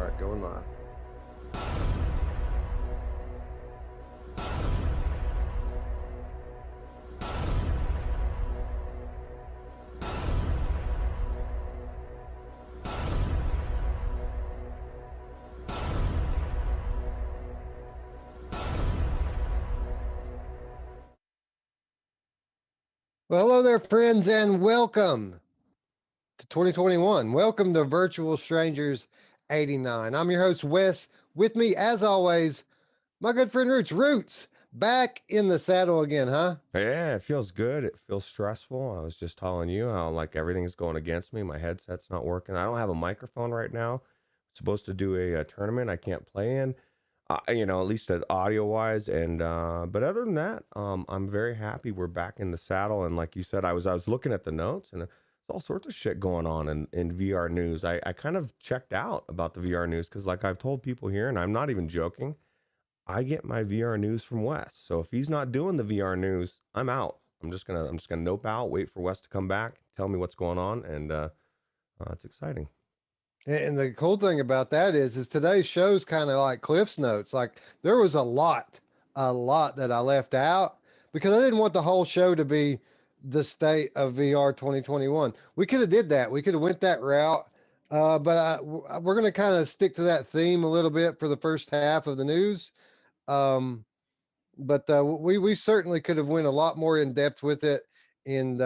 All right, going live. Well, hello there, friends, and welcome to 2021. Welcome to Virtual Strangers 89. I'm your host, Wes. With me, as always, my good friend Roots, back in the saddle again, huh? Yeah, it feels good. It feels stressful. I was just telling you how like everything's going against me. My headset's not working. I don't have a microphone right now. I'm supposed to do a tournament I can't play in, at least audio wise. And but other than that, I'm very happy we're back in the saddle. And like you said, I was looking at the notes and there's all sorts of shit going on in VR news. I kind of checked out about the VR news because like I've told people here, and I'm not even joking. I get my VR news from Wes. So if he's not doing the VR news, I'm out. I'm just gonna nope out, wait for Wes to come back, tell me what's going on, and it's exciting. And the cool thing about that is today's show's kind of like Cliff's Notes. Like there was a lot that I left out because I didn't want the whole show to be the state of VR 2021. We could have did that. We could have went that route. We're going to kind of stick to that theme a little bit for the first half of the news. We certainly could have went a lot more in depth with it and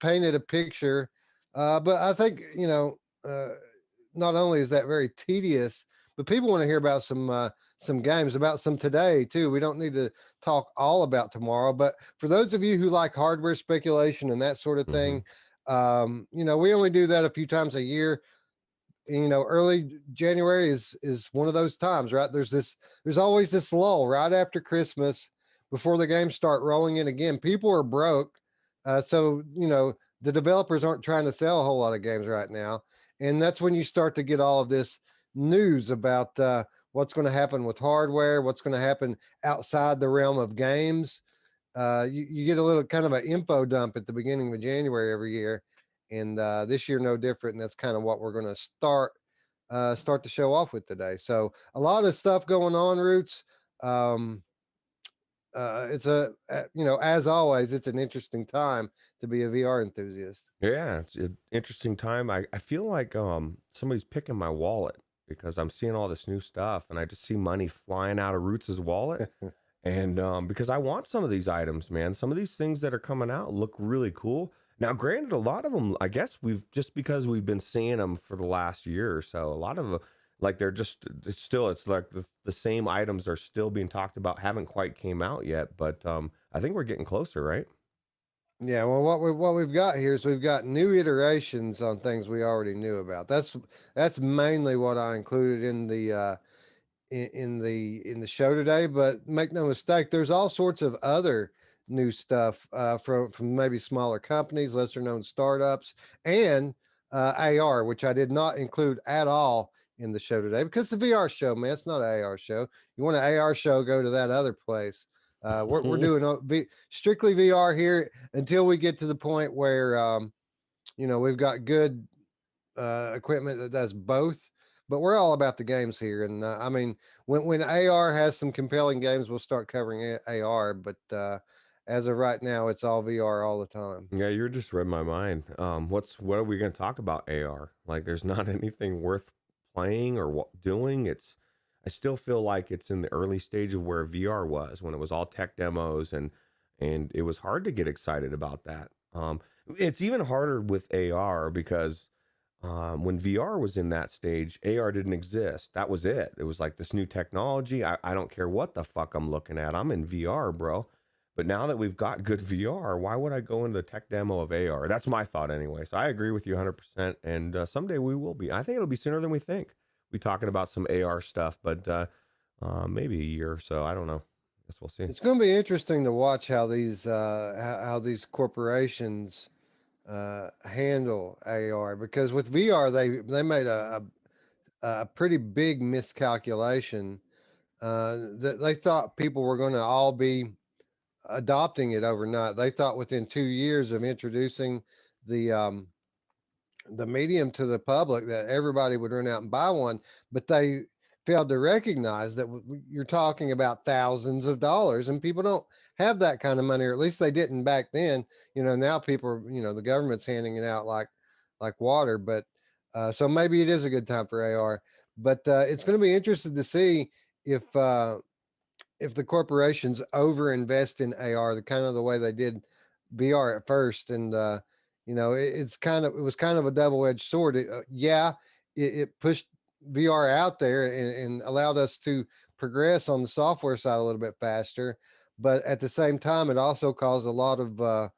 painted a picture. But I think, not only is that very tedious, but people want to hear about some games, about some today too. We don't need to talk all about tomorrow, but for those of you who like hardware speculation and that sort of Mm-hmm. thing, we only do that a few times a year. Early January is one of those times, right? There's always this lull right after Christmas before the games start rolling in again. People are broke, so the developers aren't trying to sell a whole lot of games right now, and that's when you start to get all of this news about what's going to happen with hardware, what's going to happen outside the realm of games. You get a little kind of an info dump at the beginning of January every year, and this year no different. And that's kind of what we're going to start the show off with today. So a lot of stuff going on, Roots. Um, as always, it's an interesting time to be a VR enthusiast. Yeah, it's an interesting time. I feel like somebody's picking my wallet because I'm seeing all this new stuff and I just see money flying out of Roots's wallet. And because I want some of these items, man, some of these things that are coming out look really cool. Now, granted, a lot of them, I guess just because we've been seeing them for the last year or so, a lot of like they're just, it's like the same items are still being talked about, haven't quite came out yet. But I think we're getting closer, right? Yeah, well, what we've got here is we've got new iterations on things we already knew about. That's mainly what I included in the show today. But make no mistake, there's all sorts of other new stuff from maybe smaller companies, lesser known startups, and AR, which I did not include at all in the show today because it's a VR show, man. It's not an AR show. You want an AR show, go to that other place. We're doing strictly VR here until we get to the point where we've got good equipment that does both. But we're all about the games here, and I mean, when AR has some compelling games, we'll start covering AR. But as of right now, it's all VR all the time. Yeah, you just read my mind. What are we going to talk about AR? Like, there's not anything worth playing or doing. I still feel like it's in the early stage of where VR was when it was all tech demos and it was hard to get excited about that. It's even harder with AR because when VR was in that stage, AR didn't exist. That was it. It was like this new technology. I don't care what the fuck I'm looking at. I'm in VR, bro. But now that we've got good VR, why would I go into the tech demo of AR? That's my thought anyway. So I agree with you 100%. And someday we will be. I think it'll be sooner than we think. We talking about some AR stuff, but maybe a year or so. I don't know. Guess we'll see. It's going to be interesting to watch how how these corporations handle AR because with VR they made a pretty big miscalculation that they thought people were going to all be adopting it overnight. They thought within 2 years of introducing the the medium to the public that everybody would run out and buy one, but they failed to recognize that you're talking about thousands of dollars, and people don't have that kind of money, or at least they didn't back then. Now people are, the government's handing it out like water. But so maybe it is a good time for AR. But it's going to be interesting to see if the corporations overinvest in AR, the kind of the way they did VR at first. And it was kind of a double-edged sword. It pushed VR out there and allowed us to progress on the software side a little bit faster, but at the same time it also caused a lot of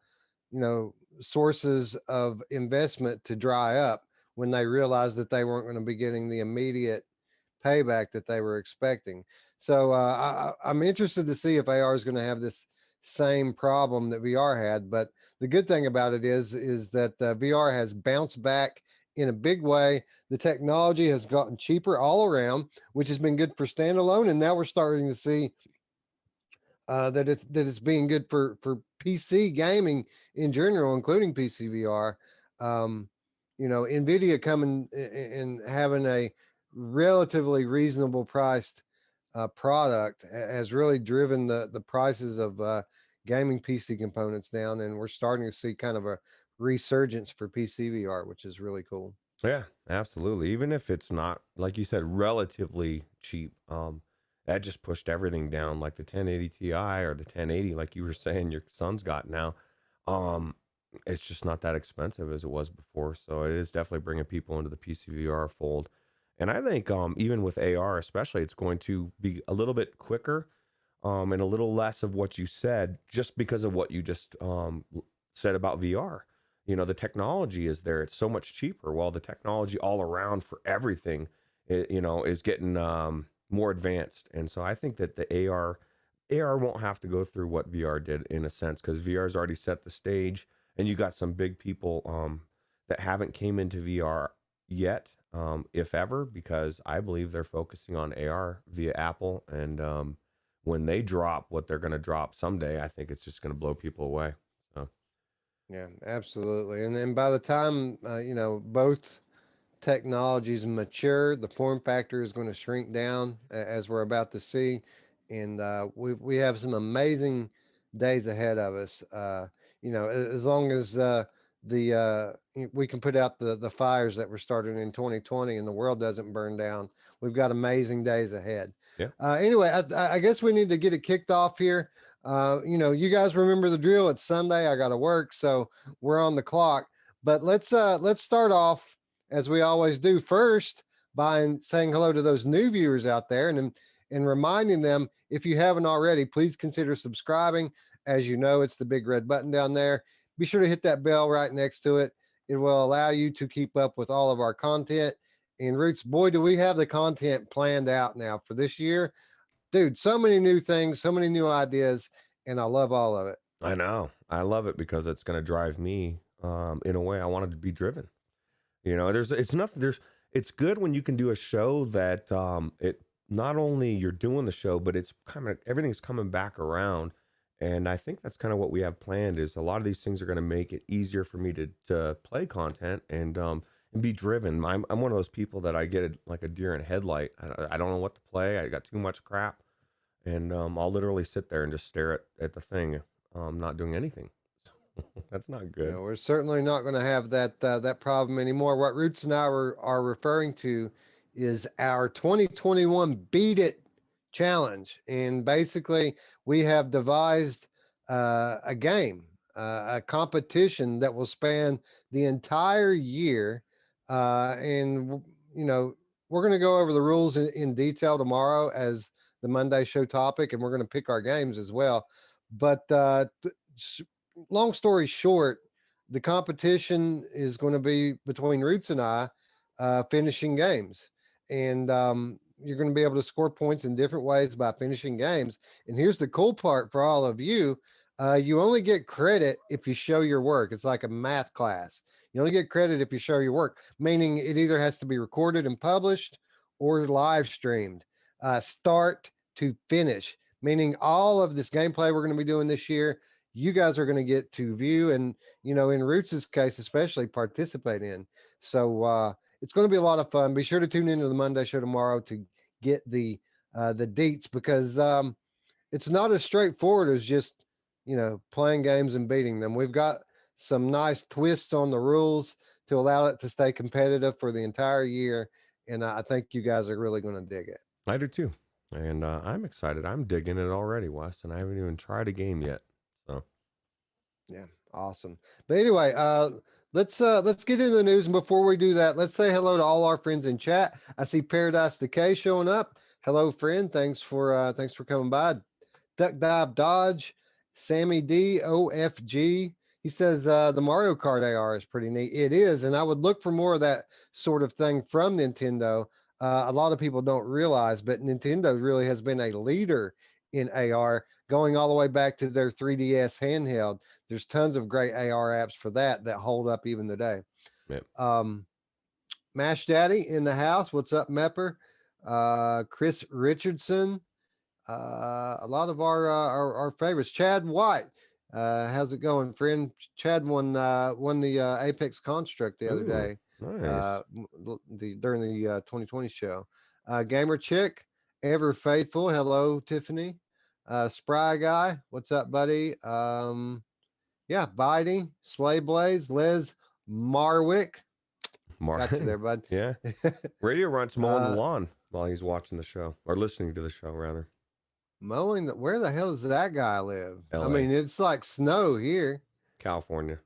sources of investment to dry up when they realized that they weren't going to be getting the immediate payback that they were expecting. So I'm interested to see if AR is going to have this same problem that VR had. But the good thing about it is that VR has bounced back in a big way. The technology has gotten cheaper all around, which has been good for standalone. And now we're starting to see that it's being good for PC gaming in general, including PCVR. NVIDIA coming and having a relatively reasonable priced product has really driven the prices of gaming PC components down, and we're starting to see kind of a resurgence for PCVR, which is really cool. Yeah, absolutely. Even if it's not, like you said, relatively cheap, that just pushed everything down. Like the 1080 Ti or the 1080, like you were saying, your son's got now. Um, it's just not that expensive as it was before. So it is definitely bringing people into the PCVR fold. And I think even with AR, especially, it's going to be a little bit quicker and a little less of what you said, just because of what you just said about VR. The technology is there. It's so much cheaper. Well, the technology all around for everything, is getting more advanced. And so I think that the AR won't have to go through what VR did in a sense, because VR has already set the stage, and you got some big people that haven't came into VR yet, if ever, because I believe they're focusing on AR via Apple. And when they drop what they're going to drop someday, I think it's just going to blow people away. So. Yeah, absolutely. And then by the time, both technologies mature, the form factor is going to shrink down, as we're about to see. And we have some amazing days ahead of us. As long as we can put out the fires that were started in 2020 and the world doesn't burn down, we've got amazing days ahead. Yeah. Anyway, I guess we need to get it kicked off here. You guys remember the drill. It's Sunday. I got to work, so we're on the clock. But let's start off as we always do, first by saying hello to those new viewers out there, and reminding them, if you haven't already, please consider subscribing. As you know, it's the big red button down there. Be sure to hit that bell right next to it. It will allow you to keep up with all of our content. And Roots, boy, do we have the content planned out now for this year. Dude, so many new things, so many new ideas, and I love all of it. I know. I love it because it's going to drive me in a way I wanted to be driven. It's good when you can do a show that it not only you're doing the show, but it's kind of everything's coming back around. And I think that's kind of what we have planned, is a lot of these things are going to make it easier for me to play content and be driven. I'm one of those people that I get like a deer in a headlight. I don't know what to play. I got too much crap. And I'll literally sit there and just stare at the thing, not doing anything. That's not good. We're certainly not going to have that problem anymore. What Roots and I are referring to is our 2021 Beat It Challenge. And basically, we have devised a game, a competition that will span the entire year. And we're going to go over the rules in detail tomorrow as the Monday show topic, and we're going to pick our games as well. But long story short, the competition is going to be between Roots and I finishing games. And you're going to be able to score points in different ways by finishing games. And here's the cool part for all of you. You only get credit if you show your work. It's like a math class. You only get credit if you show your work, meaning it either has to be recorded and published or live streamed, start to finish, meaning all of this gameplay we're going to be doing this year, you guys are going to get to view and, in Roots' case, especially participate in. So it's going to be a lot of fun. Be sure to tune into the Monday show tomorrow to get the deets, because it's not as straightforward as just, playing games and beating them. We've got some nice twists on the rules to allow it to stay competitive for the entire year. And I think you guys are really going to dig it. I do too. And I'm excited. I'm digging it already, Wes, and I haven't even tried a game yet. So Yeah, awesome. But anyway, let's get into the news. And before we do that, let's say hello to all our friends in chat. I see Paradise Decay showing up. Hello, friend. Thanks for coming by. Duck Dive Dodge, Sammy D, OFG. He says the Mario Kart AR is pretty neat. It is, and I would look for more of that sort of thing from Nintendo. A lot of people don't realize, but Nintendo really has been a leader in AR, going all the way back to their 3DS handheld. There's tons of great AR apps for that hold up even today. yep. Mash Daddy in the house. What's up, Mepper? Chris Richardson. A lot of our favorites. Chad White. How's it going, friend? Chad won the Apex Construct the other day. Nice. During the 2020 show. Gamer Chick, ever faithful. Hello, Tiffany. Spry Guy, what's up, buddy? Yeah, Bitey, Slay Blaze, Les Marwick. Got you there, bud. Yeah. Radio Runt's mowing the lawn while he's watching the show, or listening to the show, rather. Mowing where the hell does that guy live? LA. I mean, it's like snow here. California,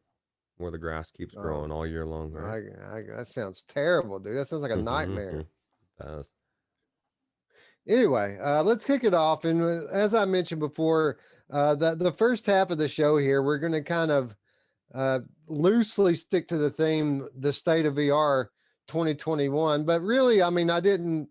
where the grass keeps growing all year long. Right? That sounds terrible, dude. That sounds like a nightmare. It does. Anyway, let's kick it off. And as I mentioned before, the first half of the show here, we're going to kind of loosely stick to the theme, the state of VR 2021. But really, I mean, I didn't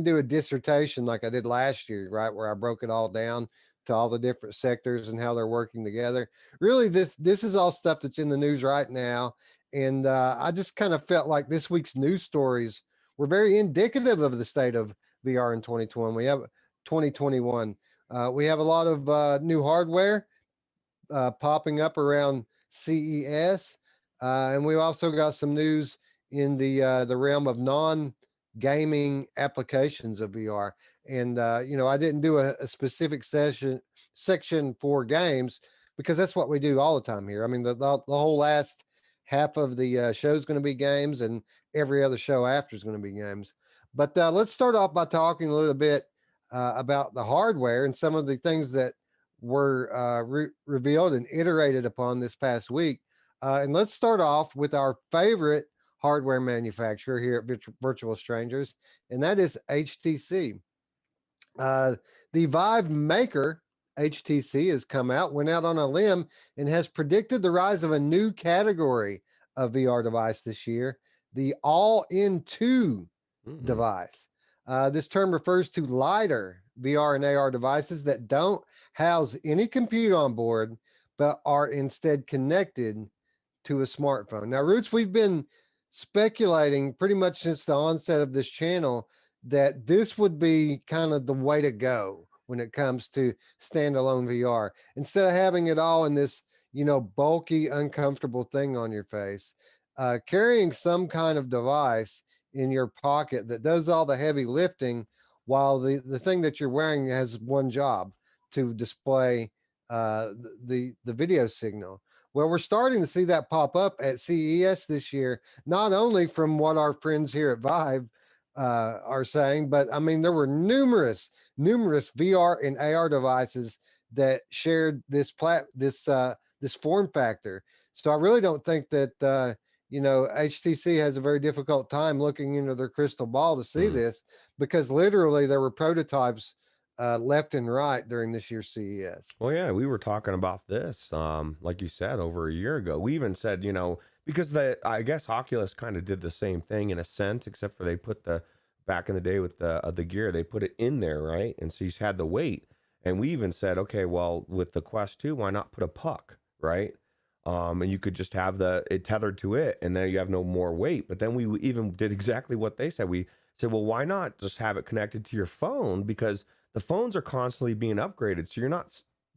do a dissertation like I did last year, right, where I broke it all down to all the different sectors and how they're working together. Really, this is all stuff that's in the news right now. And I just kind of felt like this week's news stories were very indicative of the state of VR in 2021. We have 2021. We have a lot of new hardware popping up around CES, and we've also got some news in the realm of non-gaming applications of VR. And I didn't do a specific section for games, because that's what we do all the time here. I mean, the whole last half of the show is going to be games, and every other show after is going to be games. But let's start off by talking a little bit about the hardware and some of the things that were revealed and iterated upon this past week. And let's start off with our favorite hardware manufacturer here at Virtual Strangers, and that is HTC. The Vive Maker HTC has come out, went out on a limb, and has predicted the rise of a new category of VR device this year, the all-in-2 device. This term refers to lighter VR and AR devices that don't house any compute on board, but are instead connected to a smartphone. Now, Roots, we've been speculating pretty much since the onset of this channel that this would be kind of the way to go when it comes to standalone VR. Instead of having it all in this, bulky, uncomfortable thing on your face, carrying some kind of device in your pocket that does all the heavy lifting, while the thing that you're wearing has one job: to display the video signal. Well, we're starting to see that pop up at CES this year, not only from what our friends here at Vive are saying, but I mean, there were numerous VR and AR devices that shared this form factor. So I really don't think that HTC has a very difficult time looking into their crystal ball to see this, because literally there were prototypes left and right during this year's CES. Well, yeah, we were talking about this, like you said, over a year ago. We even said, because I guess Oculus kind of did the same thing in a sense, except for they put back in the day with the gear, they put it in there, right? And so you had the weight. And we even said, okay, well, with the Quest 2, why not put a puck, right? And you could just have it tethered to it, and then you have no more weight. But then we even did exactly what they said. We said, well, why not just have it connected to your phone? Because the phones are constantly being upgraded. So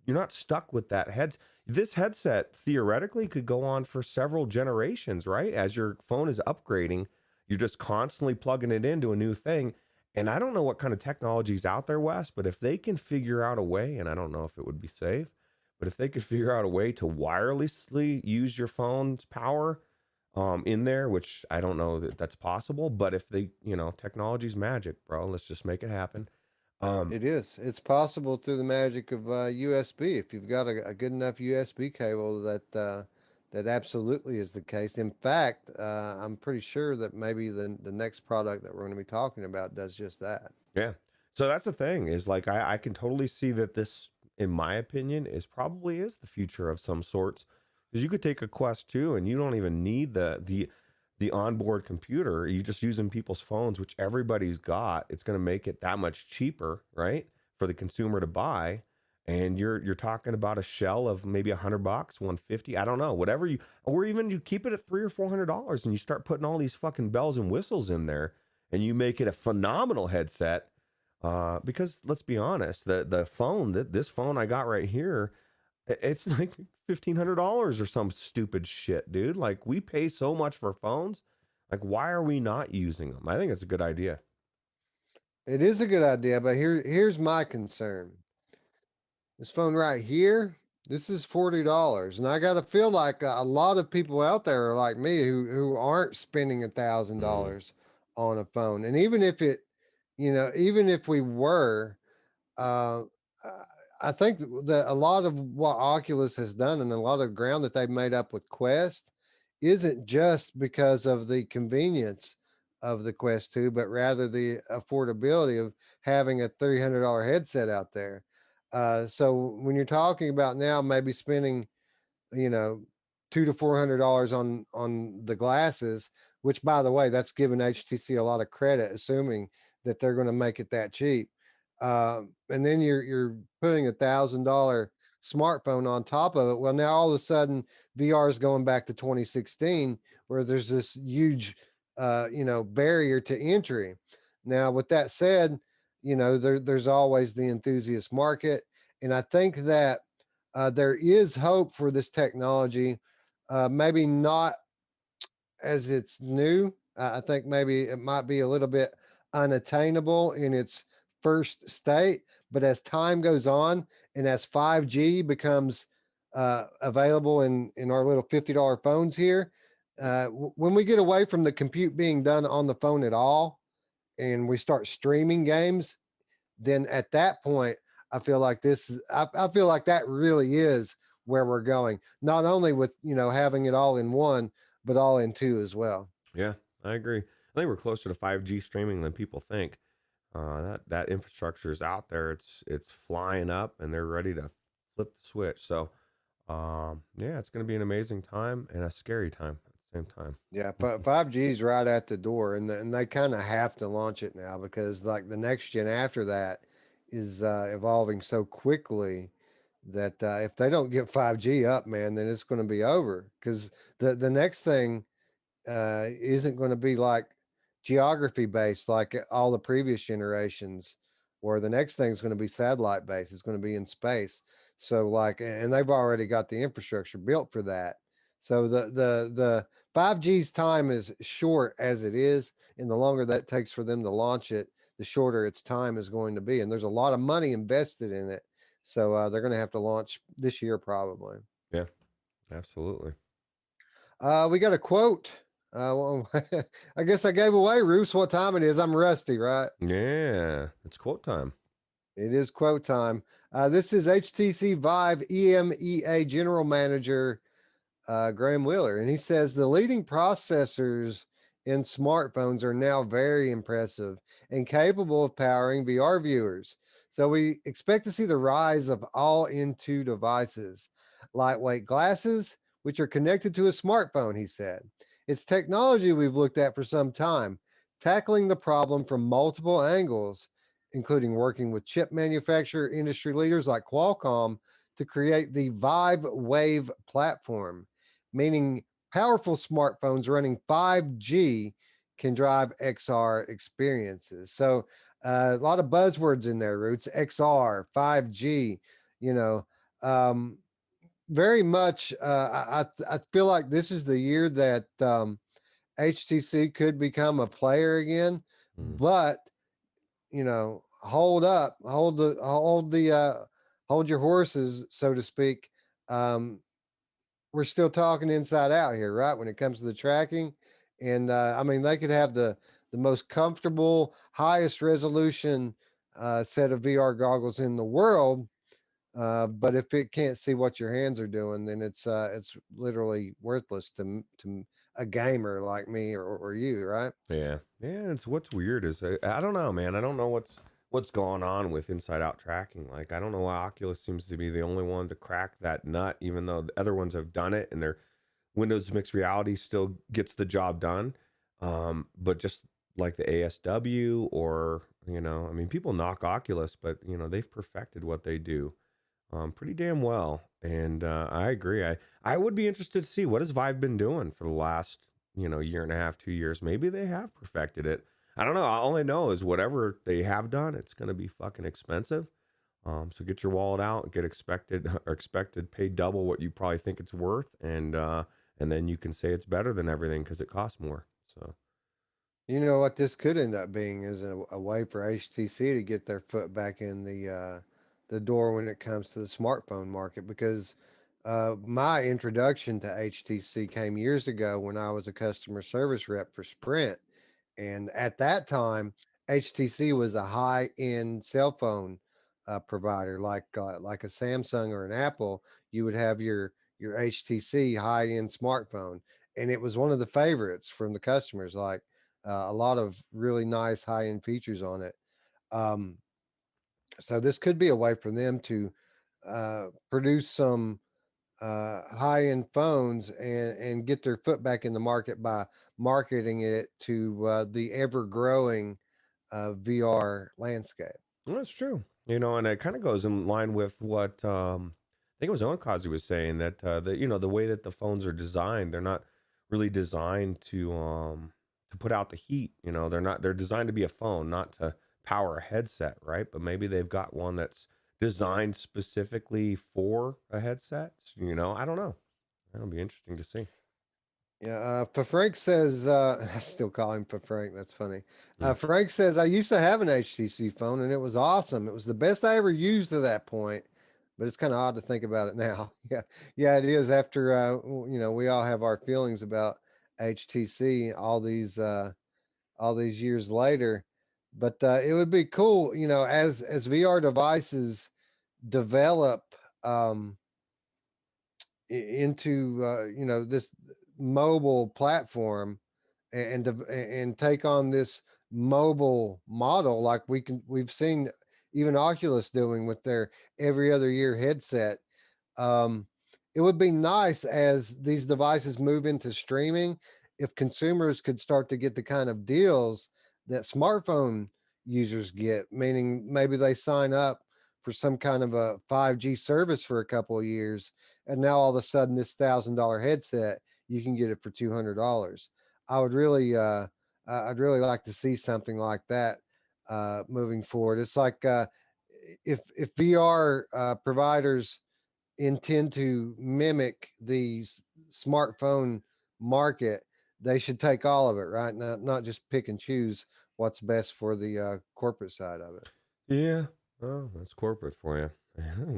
You're not stuck with that head. This headset theoretically could go on for several generations, right? As your phone is upgrading, you're just constantly plugging it into a new thing. And I don't know what kind of technology is out there, Wes, but if they can figure out a way, and I don't know if it would be safe, but if they could figure out a way to wirelessly use your phone's power in there, which I don't know that that's possible, but if they, technology's magic, bro. Let's just make it happen. Um, It is. It's possible through the magic of USB. If you've got a good enough USB cable, that absolutely is the case. In fact, I'm pretty sure that maybe the next product that we're going to be talking about does just that. Yeah. So that's the thing is like I can totally see that this, in my opinion, is the future of some sorts. Because you could take a Quest 2 and you don't even need the onboard computer. You just using people's phones, which everybody's got. It's going to make it that much cheaper, right, for the consumer to buy. And you're talking about a shell of maybe $100, 150. I don't know, whatever you, or even you keep it at $300 or $400 and you start putting all these fucking bells and whistles in there and you make it a phenomenal headset. Because let's be honest, the phone that this phone I got right here, it's like $1,500 or some stupid shit, dude. Like we pay so much for phones. Like why are we not using them? I think it's a good idea. It is a good idea, but here's my concern. This phone right here, this is $40, and I gotta feel like a lot of people out there are like me who aren't spending a thousand Mm, dollars on a phone. And even if it, even if we were, uh, uh, I think that a lot of what Oculus has done and a lot of ground that they've made up with Quest isn't just because of the convenience of the Quest 2, but rather the affordability of having a $300 headset out there. So when you're talking about now maybe spending, you know, $200 to $400 on the glasses, which by the way, that's giving HTC a lot of credit, assuming that they're going to make it that cheap. And then you're putting $1,000 smartphone on top of it. Well, now all of a sudden VR is going back to 2016, where there's this huge, barrier to entry. Now, with that said, there's always the enthusiast market, and I think that there is hope for this technology. Maybe not as it's new. I think maybe it might be a little bit unattainable in its first state, but as time goes on and as 5G becomes available in our little $50 phones here, when we get away from the compute being done on the phone at all, and we start streaming games, then at that point, I feel like I feel like that really is where we're going. Not only with, having it all in one, but all in two as well. yeah, I agree. I think we're closer to 5G streaming than people think. That infrastructure is out there. It's flying up, and they're ready to flip the switch. So, yeah, it's going to be an amazing time and a scary time at the same time. Yeah, 5G is right at the door, and they kind of have to launch it now because like the next gen after that is evolving so quickly that if they don't get 5G up, man, then it's going to be over. Because the next thing isn't going to be like geography based like all the previous generations, or the next thing is going to be satellite based. It's going to be in space. So like, and they've already got the infrastructure built for that. So the 5G's time is short as it is, and the longer that takes for them to launch it, the shorter its time is going to be. And there's a lot of money invested in it. So they're going to have to launch this year probably. Yeah, absolutely. We got a quote. Well, I guess I gave away, Roos, what time it is. I'm rusty, right? Yeah, it's quote time. It is quote time. This is HTC Vive EMEA General Manager Graham Wheeler, and he says the leading processors in smartphones are now very impressive and capable of powering VR viewers. So we expect to see the rise of all in-two devices, lightweight glasses, which are connected to a smartphone, he said. It's technology we've looked at for some time, tackling the problem from multiple angles, including working with chip manufacturer industry leaders like Qualcomm to create the Vive Wave platform, meaning powerful smartphones running 5G can drive XR experiences. So a lot of buzzwords in there, Roots, XR, 5G, you know, Um, very much, I feel like this is the year that HTC could become a player again, Mm. but hold up, hold your horses, so to speak. Um, we're still talking inside out here, right? When it comes to the tracking, and I mean, they could have the most comfortable, highest resolution set of VR goggles in the world, but if it can't see what your hands are doing, then it's literally worthless to a gamer like me or you, right? Yeah, yeah. It's what's weird is I don't know, man. I don't know what's going on with inside out tracking. Like I don't know why Oculus seems to be the only one to crack that nut, even though the other ones have done it, and their Windows mixed reality still gets the job done. But just like the ASW or I mean, people knock Oculus, but they've perfected what they do pretty damn well. And I agree. I would be interested to see what has Vive been doing for the last year and a half, 2 years. Maybe they have perfected it. I don't know. All I know is whatever they have done, it's going to be fucking expensive. So get your wallet out, get expected, pay double what you probably think it's worth, and then you can say it's better than everything because it costs more. So You know what this could end up being is a way for HTC to get their foot back in the door when it comes to the smartphone market, because my introduction to HTC came years ago when I was a customer service rep for Sprint, and at that time, HTC was a high end cell phone provider, like a Samsung or an Apple. You would have your HTC high end smartphone, and it was one of the favorites from the customers. Like a lot of really nice high end features on it. Um, so this could be a way for them to produce some high end phones and get their foot back in the market by marketing it to the ever growing VR landscape. well, that's true. And it kind of goes in line with what I think it was Onakazu was saying that the way that the phones are designed, they're not really designed to put out the heat. They're designed to be a phone, not to power a headset, right? But maybe they've got one that's designed specifically for a headset. I don't know. That'll be interesting to see. Yeah, for Frank says, I still call him for Frank. That's funny. Mm. Frank says, I used to have an HTC phone and it was awesome. It was the best I ever used to that point, but it's kind of odd to think about it now. Yeah, yeah, it is. After, we all have our feelings about HTC all these years later, but it would be cool, as VR devices develop, um, into this mobile platform and take on this mobile model like we've seen even Oculus doing with their every other year headset. um, it would be nice as these devices move into streaming if consumers could start to get the kind of deals that smartphone users get, meaning maybe they sign up for some kind of a 5G service for a couple of years, and now all of a sudden this $1,000 headset you can get it for $200. I would really, I'd really like to see something like that moving forward. It's like if VR providers intend to mimic the smartphone market, they should take all of it, right? Not just pick and choose what's best for the corporate side of it. Yeah. Oh, that's corporate for you.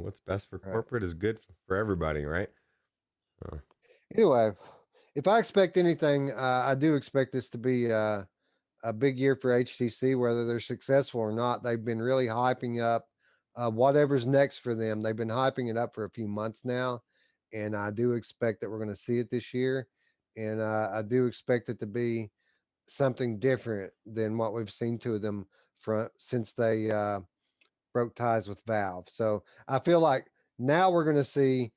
What's best for Right. corporate is good for everybody, right? Oh. Anyway, if I expect anything, I do expect this to be a big year for HTC, whether they're successful or not. They've been really hyping up whatever's next for them. They've been hyping it up for a few months now, and I do expect that we're going to see it this year. And I do expect it to be something different than what we've seen to them from since they broke ties with Valve. So I feel like now we're going to see,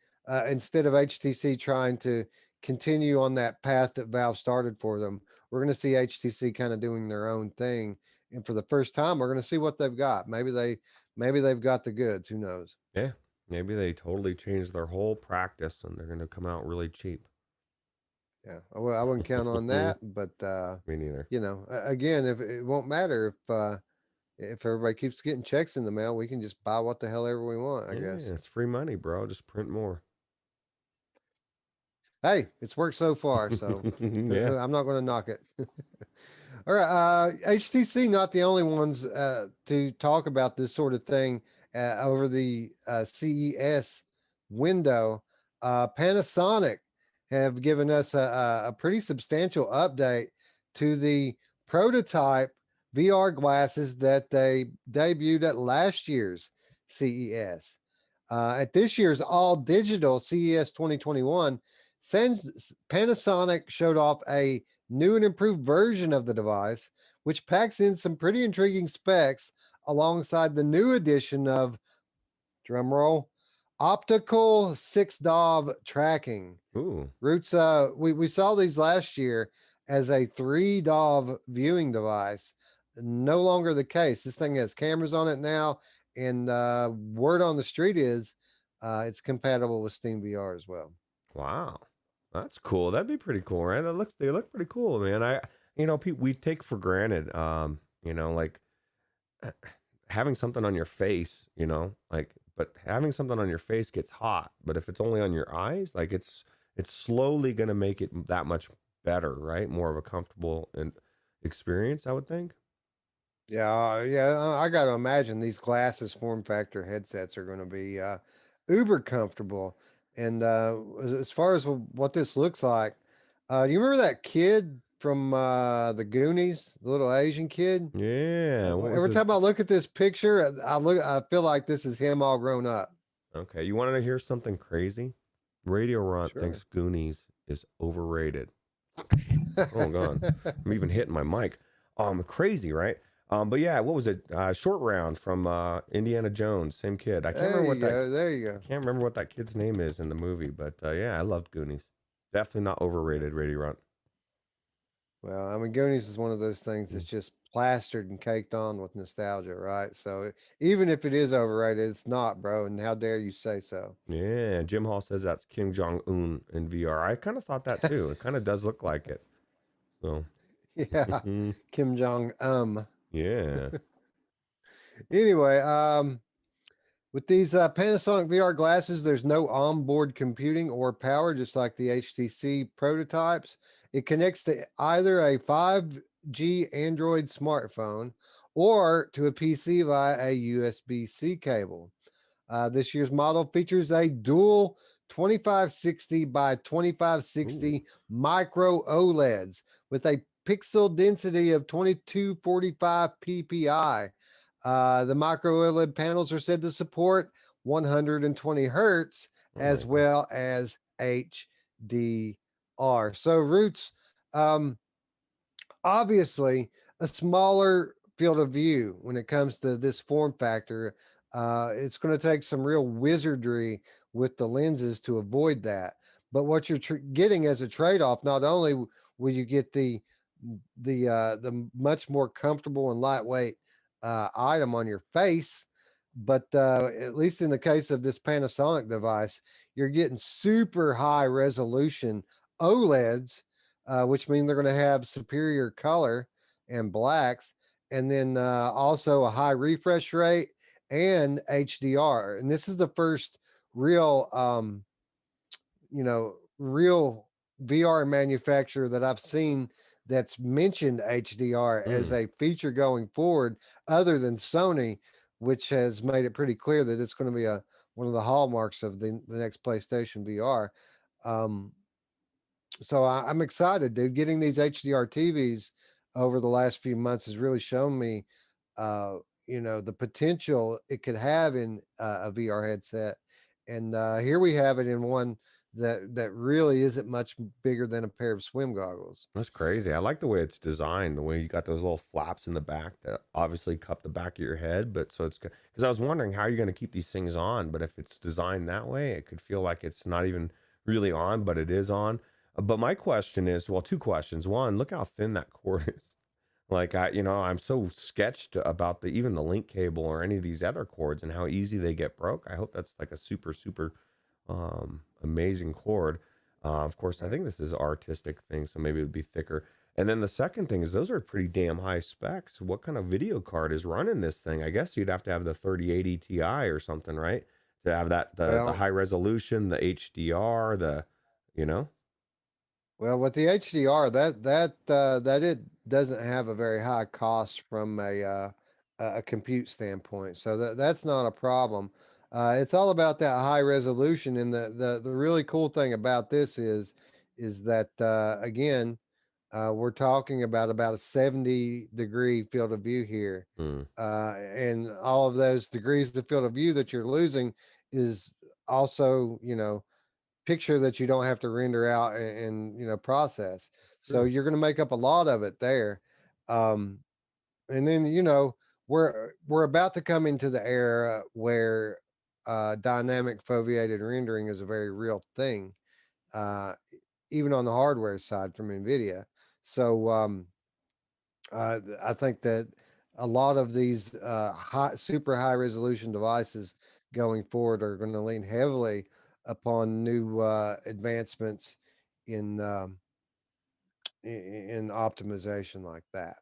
instead of HTC trying to continue on that path that Valve started for them, we're going to see HTC kind of doing their own thing. And for the first time, we're going to see what they've got. Maybe they've got the goods. Who knows? Yeah. Maybe they totally changed their whole practice and they're going to come out really cheap. Yeah, I wouldn't count on Me that. But neither. again, if it won't matter if everybody keeps getting checks in the mail, we can just buy what the hell ever we want, I Yeah, guess. it's free money, bro. Just print more. Hey, it's worked so far, so Yeah. I'm not going to knock it. All right, HTC not the only ones to talk about this sort of thing over the CES window. Panasonic have given us a pretty substantial update to the prototype VR glasses that they debuted at last year's CES. At this year's all digital CES 2021, Panasonic showed off a new and improved version of the device, which packs in some pretty intriguing specs alongside the new addition of, drumroll, optical 6DOV tracking. Ooh. Roots, we saw these last year as a 3DOV viewing device. No longer the case. This thing has cameras on it now, and word on the street is it's compatible with Steam VR as well. Wow. That's cool. That'd be pretty cool, right? They look pretty cool, man. We take for granted, like having something on your face, but having something on your face gets hot. But if it's only on your eyes, like it's slowly gonna make it that much better, right? More of a comfortable and experience, I would think. Yeah, I got to imagine these glasses form factor headsets are going to be uber comfortable. And as far as what this looks like, do you remember that kid from the Goonies, the little Asian kid? Yeah. What was Every his? time I look at this picture, I feel like this is him all grown up. Okay, you wanted to hear something crazy? Radio Runt Sure. thinks Goonies is overrated. Oh god, I'm even hitting my mic. Crazy, right? But yeah, what was it? Short Round from Indiana Jones, same kid. I can't There remember you what that. go. There you I go. can't remember what that kid's name is in the movie, but yeah, I loved Goonies. Definitely not overrated. Radio Runt. Well, I mean, Goonies is one of those things Mm. that's just plastered and caked on with nostalgia, right? So even if it is overrated, it's not, bro. And how dare you say so? Yeah, Jim Hall says that's Kim Jong Un in VR. I kind of thought that too. It kind of does look like it. So, Yeah, Kim Jong. yeah. Anyway, with these Panasonic VR glasses, there's no onboard computing or power, just like the HTC prototypes. It connects to either a 5G Android smartphone or to a PC via a USB-C cable. This year's model features a dual 2560 by Ooh. 2560 micro OLEDs with a pixel density of 2245 ppi. The micro OLED panels are said to support 120 hertz Oh my as god. well as HDR. So, Roots, um, obviously a smaller field of view when it comes to this form factor. It's going to take some real wizardry with the lenses to avoid that. But what you're getting as a trade-off, not only will you get the much more comfortable and lightweight item on your face, but at least in the case of this Panasonic device, you're getting super high resolution OLEDs, which mean they're going to have superior color and blacks, and then also a high refresh rate and HDR. And this is the first real, real VR manufacturer that I've seen that's mentioned HDR as Mm, a feature going forward, other than Sony, which has made it pretty clear that it's going to be a one of the hallmarks of the next PlayStation VR. Um, so I'm excited, dude. Getting these HDR TVs over the last few months has really shown me, the potential it could have in a VR headset, and here we have it in one that really isn't much bigger than a pair of swim goggles. that's crazy. I like the way it's designed, the way you got those little flaps in the back that obviously cup the back of your head. But so it's good because I was wondering how you're going to keep these things on. But if it's designed that way, it could feel like it's not even really on, but it is on. But my question is, well, two questions. One, look how thin that cord is. Like I'm so sketched about the even the link cable or any of these other cords and how easy they get broke. I hope that's like a super super amazing cord. Of course, I Right. think this is artistic thing, so maybe it would be thicker. And then the second thing is those are pretty damn high specs. What kind of video card is running this thing? I guess you'd have to have the 3080 Ti or something, right? To have that the Well, high resolution, the HDR, you know. well, with the HDR, that it doesn't have a very high cost from a compute standpoint, so that's not a problem. It's all about that high resolution, and the really cool thing about this is that again, we're talking about a 70-degree field of view here, Mm, and all of those degrees of field of view that you're losing is also, picture that you don't have to render out and process. So true. you're going to make up a lot of it there. Um, and then we're about to come into the era where dynamic foveated rendering is a very real thing, uh, even on the hardware side from NVIDIA. So I think that a lot of these super high resolution devices going forward are going to lean heavily upon new advancements in in optimization like that.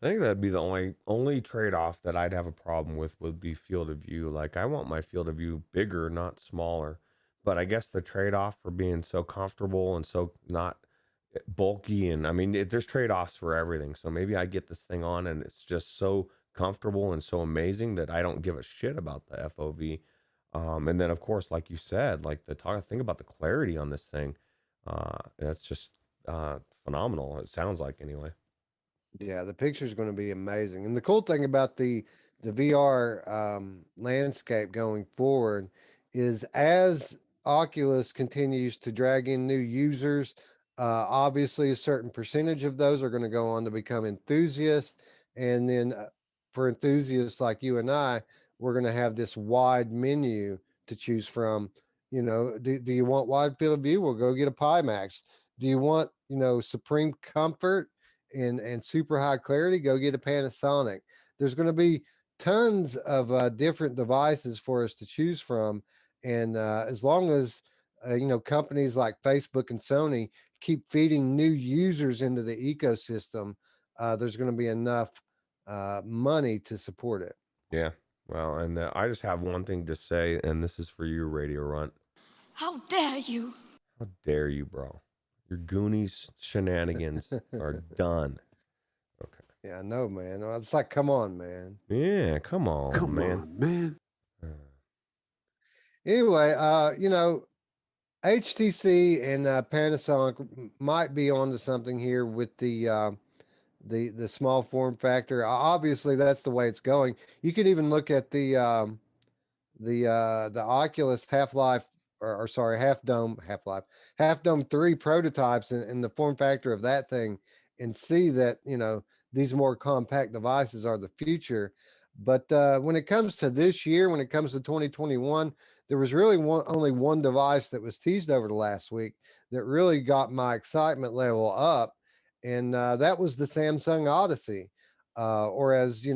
I think that'd be the only trade-off that I'd have a problem with would be field of view. Like I want my field of view bigger, not smaller. But I guess the trade-off for being so comfortable and so not bulky, and I mean there's trade-offs for everything. So maybe I get this thing on and it's just so comfortable and so amazing that I don't give a shit about the FOV. And then of course, like you said, like the talk thing about the clarity on this thing, that's just phenomenal. It sounds like anyway. Yeah, the picture is going to be amazing. And the cool thing about the VR landscape going forward is as Oculus continues to drag in new users, obviously a certain percentage of those are going to go on to become enthusiasts. And then for enthusiasts like you and I, we're going to have this wide menu to choose from. Do you want wide field of view? We'll go get a Pimax. Do you want, supreme comfort and super high clarity? Go get a Panasonic. There's going to be tons of different devices for us to choose from, and as long as companies like Facebook and Sony keep feeding new users into the ecosystem, there's going to be enough money to support it. Yeah. Well, and I just have one thing to say, and this is for you, Radio Runt. How dare you? How dare you, bro? Your Goonies shenanigans are done. Okay. Yeah, I know, man. It's like, come on, man. Yeah, come on, Come man. on, man. Uh, Anyway, HTC and Panasonic might be onto something here with the small form factor. Obviously, that's the way it's going. You could even look at the Oculus Half Life, or sorry, Half Dome 3 prototypes and the form factor of that thing, and see that these more compact devices are the future. But when it comes to this year, when it comes to 2021, there was really only one device that was teased over the last week that really got my excitement level up, and that was the Samsung Odyssey, or as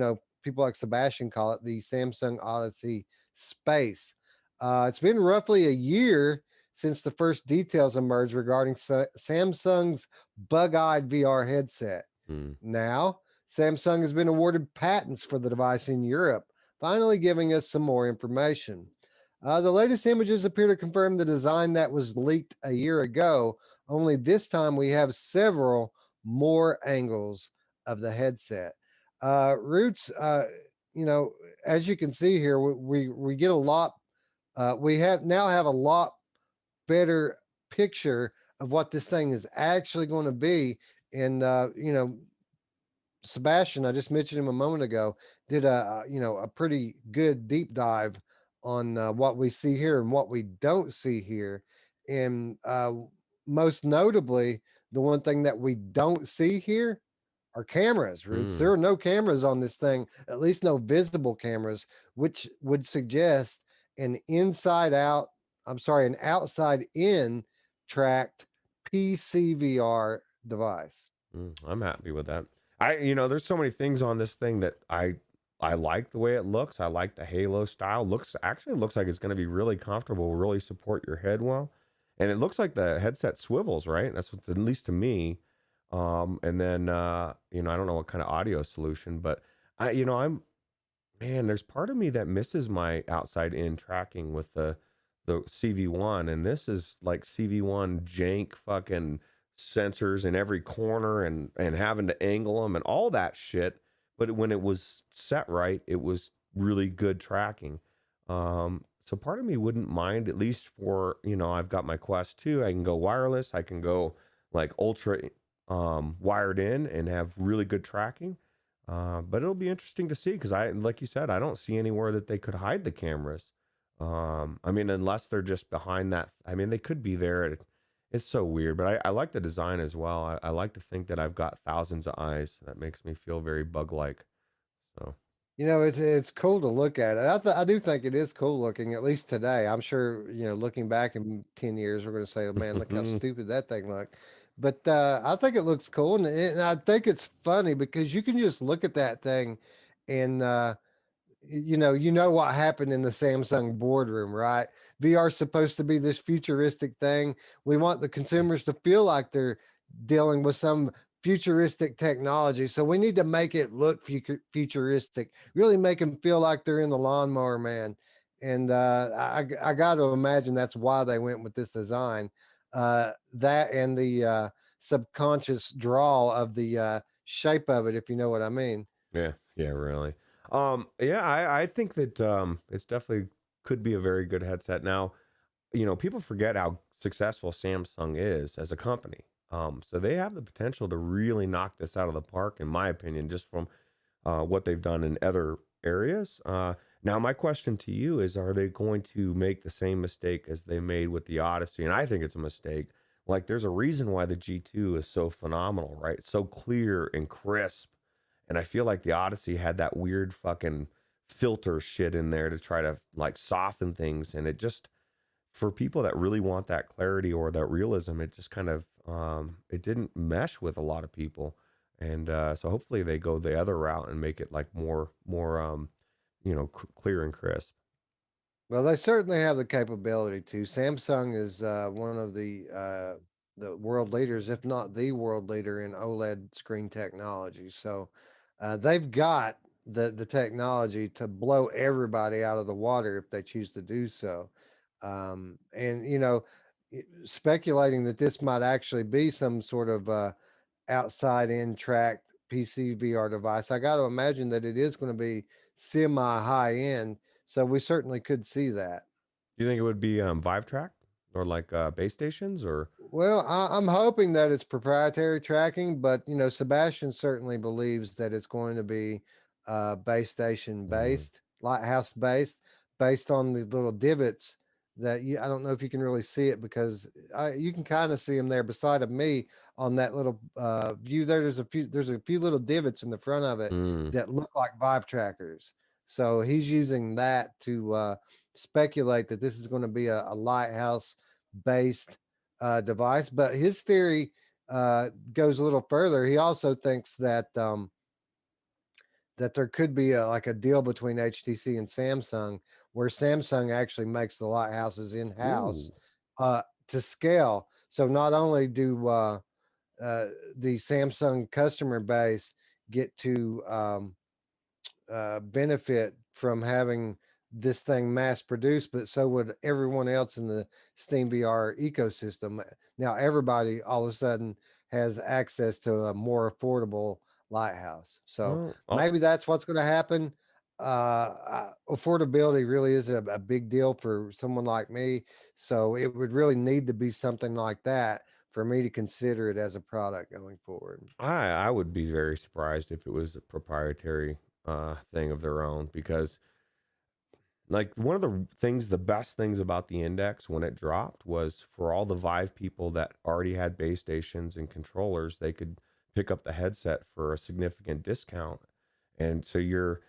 people like Sebastian call it, the Samsung Odyssey Space. It's been roughly a year since the first details emerged regarding Samsung's bug-eyed VR headset. hmm. Now, Samsung has been awarded patents for the device in Europe, finally giving us some more information. The latest images appear to confirm the design that was leaked a year ago, only this time we have several more angles of the headset. Roots, as you can see here, we get a lot. We have a lot better picture of what this thing is actually going to be. And Sebastian, I just mentioned him a moment ago, did a pretty good deep dive on what we see here and what we don't see here, and most notably, the one thing that we don't see here are cameras. Roots. Mm. There are no cameras on this thing, at least no visible cameras, which would suggest an inside out. I'm sorry, an outside in tracked PCVR device. I'm happy with that. There's so many things on this thing that I like the way it looks. I like the halo style. Looks like it's going to be really comfortable, really support your head well. And it looks like the headset swivels, right? That's what, at least to me. And then I don't know what kind of audio solution, but I'm man, there's part of me that misses my outside in tracking with the CV1, and this is like CV1 jank fucking sensors in every corner and having to angle them and all that shit. But when it was set right, it was really good tracking. So part of me wouldn't mind, at least for, I've got my Quest 2. I can go wireless. I can go like ultra wired in and have really good tracking. But it'll be interesting to see because like you said, I don't see anywhere that they could hide the cameras. I mean, unless they're just behind that. I mean, they could be there. It's so weird, but I like the design as well. I like to think that I've got thousands of eyes. That makes me feel very bug-like. So, It's cool to look at it. I do think it is cool looking, at least today. I'm sure, looking back in 10 years, we're going to say, oh, man, look how stupid that thing looked. But I think it looks cool. And I think it's funny because you can just look at that thing and, you know what happened in the Samsung boardroom, right? VR is supposed to be this futuristic thing. We want the consumers to feel like they're dealing with some futuristic technology. So we need to make it look futuristic, really make them feel like they're in the lawnmower man. And I got to imagine that's why they went with this design. That and the subconscious draw of the shape of it, if you know what I mean. yeah, really. Yeah, I think that it's definitely could be a very good headset. Now, people forget how successful Samsung is as a company. So they have the potential to really knock this out of the park, in my opinion, just from what they've done in other areas. Now, my question to you is, are they going to make the same mistake as they made with the Odyssey? And I think it's a mistake. Like, there's a reason why the G2 is so phenomenal, right? It's so clear and crisp. And I feel like the Odyssey had that weird fucking filter shit in there to try to like soften things. And it just, for people that really want that clarity or that realism, it just kind of it didn't mesh with a lot of people. And so hopefully they go the other route and make it like more clear and crisp. Well, they certainly have the capability to. Samsung is one of the world leaders, if not the world leader in OLED screen technology. So they've got the technology to blow everybody out of the water if they choose to do so. And speculating that this might actually be some sort of outside in tracked PCVR device, I got to imagine that it is going to be semi high end, so we certainly could see that. Do you think it would be Vive track or like base stations or? Well, I'm hoping that it's proprietary tracking, but Sebastian certainly believes that it's going to be base station Mm. based, lighthouse based on the little divots that I don't know if you can really see it because you can kind of see them there beside of me on that little view there. There's a few little divots in the front of it Mm. that look like Vive trackers. So he's using that to speculate that this is going to be a lighthouse based device. But his theory goes a little further. He also thinks that there could be like a deal between HTC and Samsung, where Samsung actually makes the lighthouses in Ooh. house to scale. So not only do the Samsung customer base get to benefit from having this thing mass produced, but so would everyone else in the Steam VR ecosystem. Now, everybody all of a sudden has access to a more affordable lighthouse. So Well, maybe that's what's going to happen. Affordability really is a big deal for someone like me. So it would really need to be something like that for me to consider it as a product going forward. I would be very surprised if it was a proprietary thing of their own because like one of the best things about the index when it dropped was for all the Vive people that already had base stations and controllers, they could pick up the headset for a significant discount. And so you're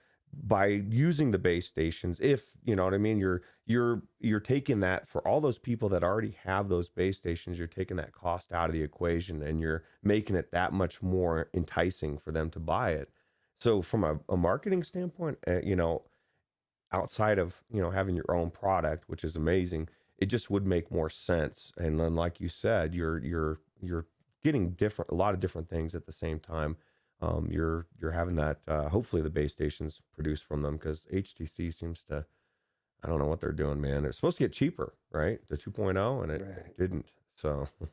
by using the base stations, if you know what I mean, you're taking that for all those people that already have those base stations, you're taking that cost out of the equation and you're making it that much more enticing for them to buy it. So from a marketing standpoint, outside of having your own product, which is amazing, it just would make more sense. And then like you said, you're getting a lot of different things at the same time. You're having that. Hopefully, the base stations produce from them, because HTC seems to. I don't know what they're doing, man. It's supposed to get cheaper, right? The 2.0, and it Right. didn't. So I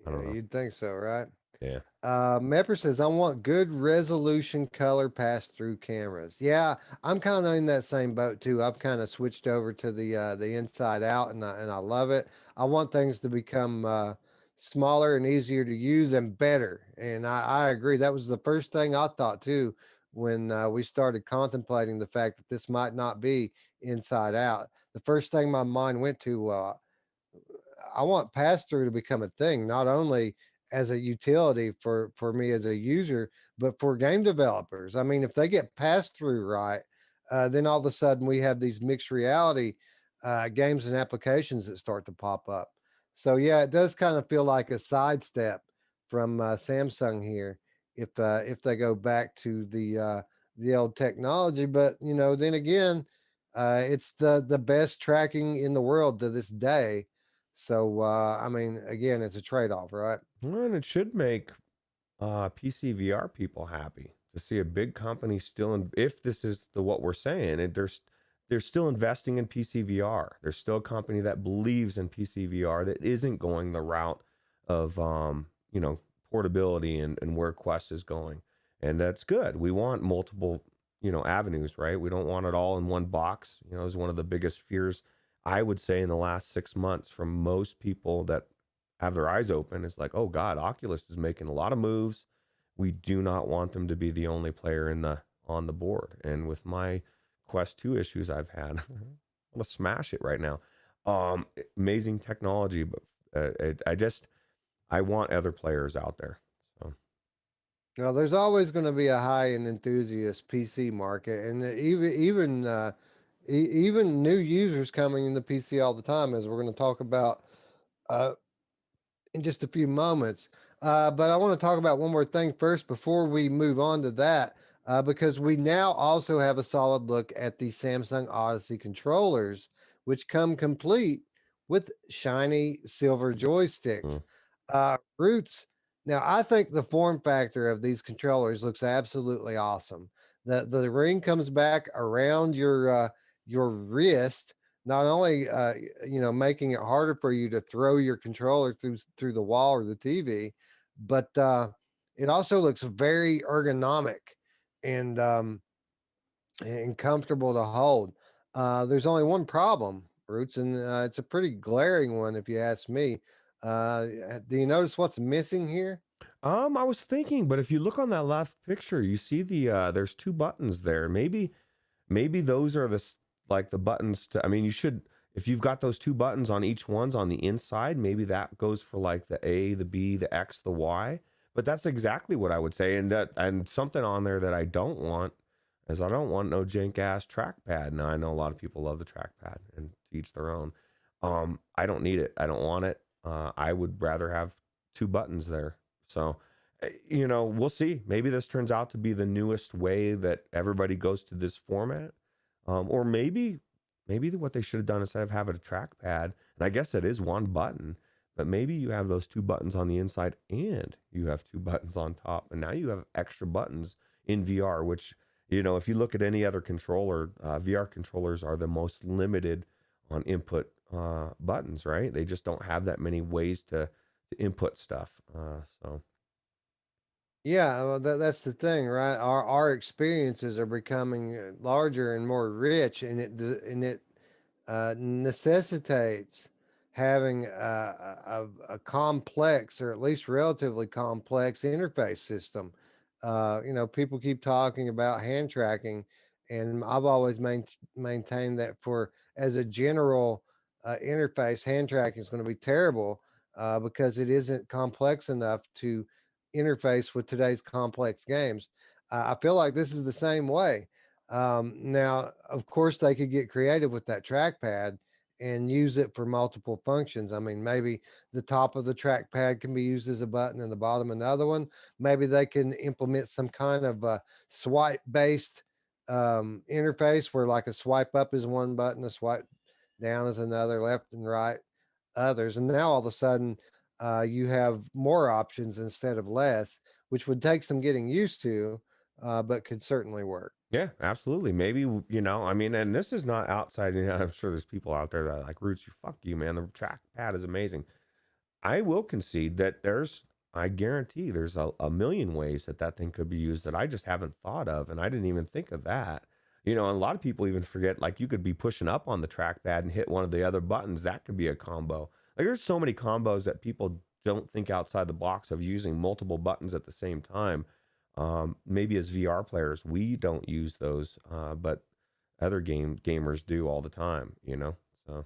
Yeah, don't know. you'd think so, right? Yeah. Mepper says, I want good resolution color pass through cameras. Yeah, I'm kind of in that same boat too. I've kind of switched over to the inside out, and I love it. I want things to become smaller and easier to use and better. And I agree. That was the first thing I thought too when we started contemplating the fact that this might not be inside out. The first thing my mind went to, I want pass through to become a thing, not only as a utility for me as a user, but for game developers. I mean, if they get pass through right, then all of a sudden we have these mixed reality games and applications that start to pop up. So yeah, it does kind of feel like a sidestep from Samsung here if they go back to the old technology. But then again, it's the best tracking in the world to this day. So I mean, again, it's a trade-off, right? Well, and it should make PCVR people happy to see a big company still in. If this is what we're saying, they're still investing in PCVR. There's still a company that believes in PCVR that isn't going the route of portability and where Quest is going, and that's good. We want multiple avenues, right? We don't want it all in one box. Is one of the biggest fears I would say in the last 6 months from most people that have their eyes open. It's like, oh God, Oculus is making a lot of moves. We do not want them to be the only player on the board. And with my Quest 2 issues I've had, I'm gonna smash it right now. Amazing technology, but I want other players out there. So Well, there's always going to be a high and enthusiast PC market, and even new users coming in the PC all the time, as we're going to talk about uh, in just a few moments. But I want to talk about one more thing first before we move on to that, because we now also have a solid look at the Samsung Odyssey controllers, which come complete with shiny silver joysticks. mm, Roots. Now, I think the form factor of these controllers looks absolutely awesome. The ring comes back around your wrist, not only making it harder for you to throw your controller through the wall or the TV, but it also looks very ergonomic and comfortable to hold. There's only one problem, Roots, and it's a pretty glaring one if you ask me. Do you notice what's missing here? I was thinking, but if you look on that left picture, you see there's two buttons there. Maybe those are like the buttons to. I mean, you should, if you've got those two buttons on each one's on the inside, maybe that goes for like the A, the B, the X, the Y. But that's exactly what I would say. And something on there that I don't want is I don't want no jank ass trackpad. Now I know a lot of people love the trackpad, and to each their own. I don't need it. I don't want it. I would rather have two buttons there. So, we'll see. Maybe this turns out to be the newest way that everybody goes to this format. Or maybe what they should have done instead of having a trackpad, and I guess it is one button, but maybe you have those two buttons on the inside and you have two buttons on top, and now you have extra buttons in VR, which, if you look at any other controller, VR controllers are the most limited on input buttons, right? They just don't have that many ways to input stuff. So Yeah, well, that's the thing, right? Our experiences are becoming larger and more rich, and it necessitates having a complex, or at least relatively complex, interface system. People keep talking about hand tracking, and I've always maintained that for as a general interface, hand tracking is going to be terrible because it isn't complex enough to interface with today's complex games. I feel like this is the same way. Now, of course, they could get creative with that trackpad and use it for multiple functions. I mean, maybe the top of the trackpad can be used as a button and the bottom another one. Maybe they can implement some kind of swipe based interface where, like, a swipe up is one button, a swipe down is another, left and right others. And now all of a sudden, you have more options instead of less, which would take some getting used to, but could certainly work. Yeah, absolutely. Maybe, I mean, and this is not outside. I'm sure there's people out there that are like, Roots, you fuck you, man. The trackpad is amazing. I will concede that I guarantee there's a million ways that that thing could be used that I just haven't thought of. And I didn't even think of that. And a lot of people even forget, like, you could be pushing up on the trackpad and hit one of the other buttons. That could be a combo. Like, there's so many combos that people don't think outside the box of using multiple buttons at the same time. Maybe as VR players, we don't use those, but other gamers do all the time. So,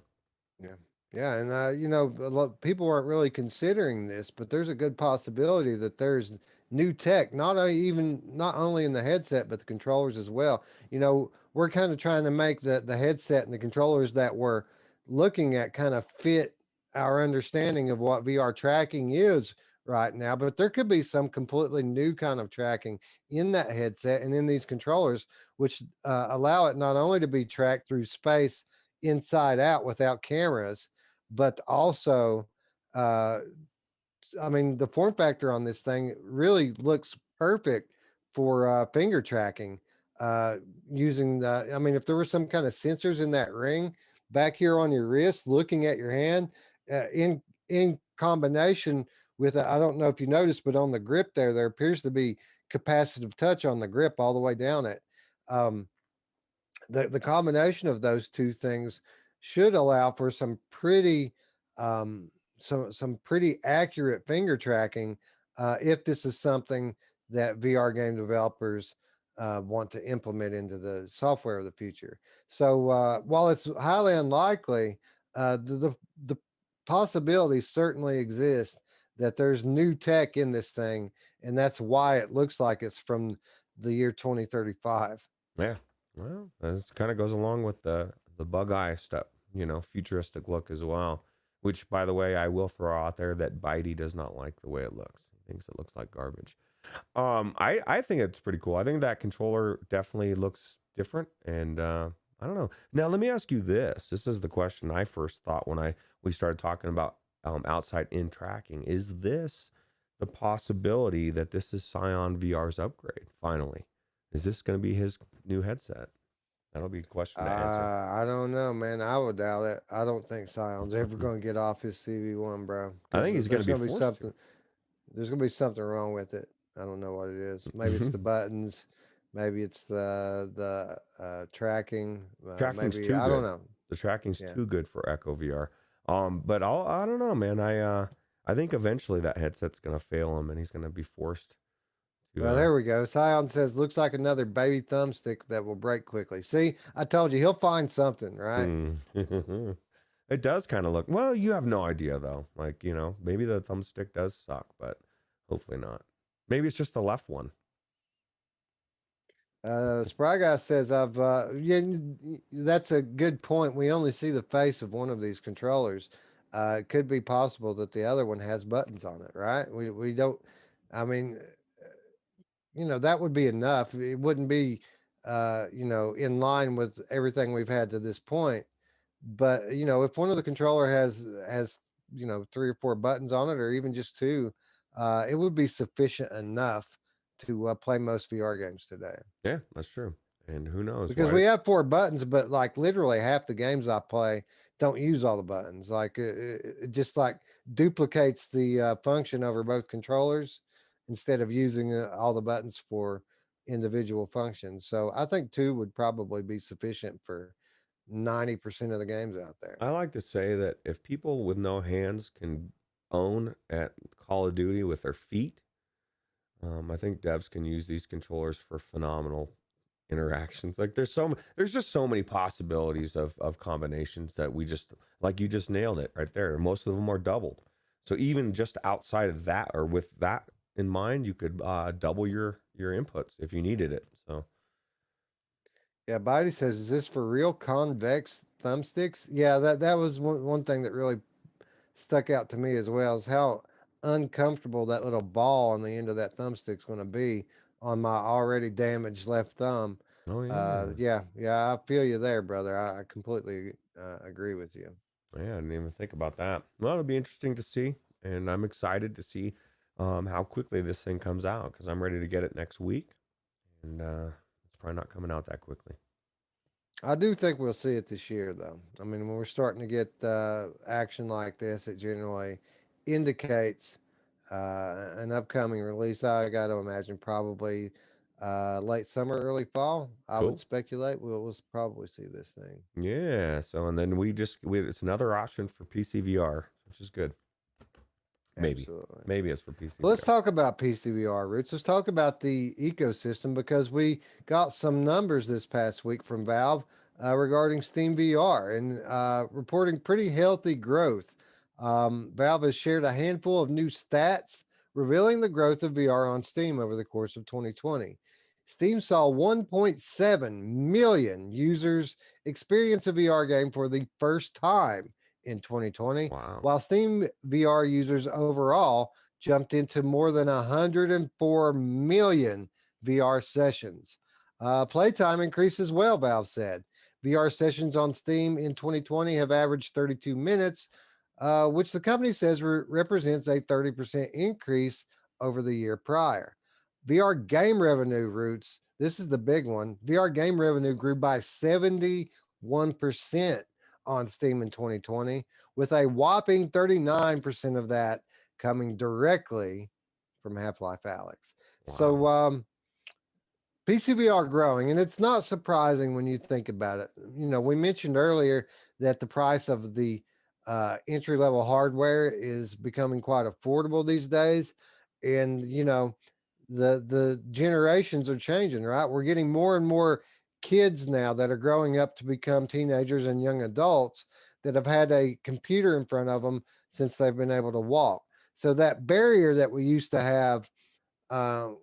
Yeah. Yeah. And, a lot, people aren't really considering this, but there's a good possibility that there's new tech, not only in the headset, but the controllers as well. We're kind of trying to make the headset and the controllers that we're looking at kind of fit our understanding of what VR tracking is right now. But there could be some completely new kind of tracking in that headset and in these controllers, which allow it not only to be tracked through space inside out without cameras, but also, uh, I mean, the form factor on this thing really looks perfect for finger tracking. Uh, Using I mean, if there were some kind of sensors in that ring back here on your wrist, looking at your hand, in combination with, I don't know if you noticed, but on the grip there appears to be capacitive touch on the grip all the way down it. Um, the combination of those two things should allow for some pretty some pretty accurate finger tracking, if this is something that VR game developers want to implement into the software of the future. So while it's highly unlikely, the possibility certainly exists that there's new tech in this thing, and that's why it looks like it's from the year 2035. yeah. Well, this kind of goes along with the bug eye stuff, futuristic look as well. Which, by the way, I will throw out there that Bitey does not like the way it looks. He thinks it looks like garbage. I think it's pretty cool. I think that controller definitely looks different, and I don't know. Now, let me ask you this. This is the question I first thought when we started talking about outside in tracking. Is this the possibility that this is Scion VR's upgrade? Finally, is this going to be his new headset? That'll be a question to answer. I don't know, man. I would doubt it. I don't think Sion's ever going to get off his CV1, bro. I think he's going There's to be going to be forced something. to. There's going to be something wrong with it. I don't know what it is. Maybe it's the buttons. Maybe it's the tracking. Tracking's Maybe too I don't good. know. The tracking's Yeah. too good for Echo VR. But I don't know, man. I think eventually that headset's gonna fail him, and he's gonna be forced to. Well, there we go. Sion says, looks like another baby thumbstick that will break quickly. See, I told you he'll find something, right? It does kind of look. Well, you have no idea though. Like maybe the thumbstick does suck, but hopefully not. Maybe it's just the left one. Spry Guy says, yeah, that's a good point. We only see the face of one of these controllers. It could be possible that the other one has buttons on it, right? We don't, I mean, that would be enough. It wouldn't be, in line with everything we've had to this point. But, if one of the controller has, three or four buttons on it, or even just two, it would be sufficient enough to play most VR games today. Yeah, that's true. And who knows Because why? we have four buttons, but like literally half the games I play don't use all the buttons. Like it just like duplicates the function over both controllers instead of using all the buttons for individual functions. So I think two would probably be sufficient for 90% of the games out there. I like to say that if people with no hands can own at Call of Duty with their feet, I think devs can use these controllers for phenomenal interactions. Like there's just so many possibilities of combinations that we just, like, you just nailed it right there. Most of them are doubled. So even just outside of that, or with that in mind, you could double your inputs if you needed it. So Yeah, Bidey says, is this for real convex thumbsticks? Yeah, that was one thing that really stuck out to me as well, is how uncomfortable that little ball on the end of that thumbstick's going to be on my already damaged left thumb. oh yeah. Yeah, I feel you there, brother. I completely agree with you. Yeah, I didn't even think about that. Well, it'll be interesting to see. and I'm excited to see how quickly this thing comes out because I'm ready to get it next week, and it's probably not coming out that quickly. I do think we'll see it this year, though. I mean, when we're starting to get action like this, it generally indicates an upcoming release. I got to imagine probably late summer, early fall. I would Cool. speculate we'll probably see this thing. Yeah. So and then it's another option for PCVR, which is good. Maybe. Absolutely. Maybe it's for PCVR. Well, let's talk about PCVR roots. Let's talk about the ecosystem because we got some numbers this past week from Valve regarding Steam VR and reporting pretty healthy growth. Valve has shared a handful of new stats revealing the growth of VR on Steam over the course of 2020. Steam saw 1.7 million users experience a VR game for the first time in 2020, Wow. while Steam VR users overall jumped into more than 104 million VR sessions. Playtime increased as well, Valve said. VR sessions on Steam in 2020 have averaged 32 minutes, which the company says represents a 30% increase over the year prior. VR game revenue roots, this is the big one. VR game revenue grew by 71% on Steam in 2020, with a whopping 39% of that coming directly from Half-Life Alex. Wow. So PCVR growing, and it's not surprising when you think about it. You know, we mentioned earlier that the price of the entry level hardware is becoming quite affordable these days, and you know, the generations are changing. Right, we're getting more and more kids now that are growing up to become teenagers and young adults that have had a computer in front of them since they've been able to walk. So that barrier that we used to have,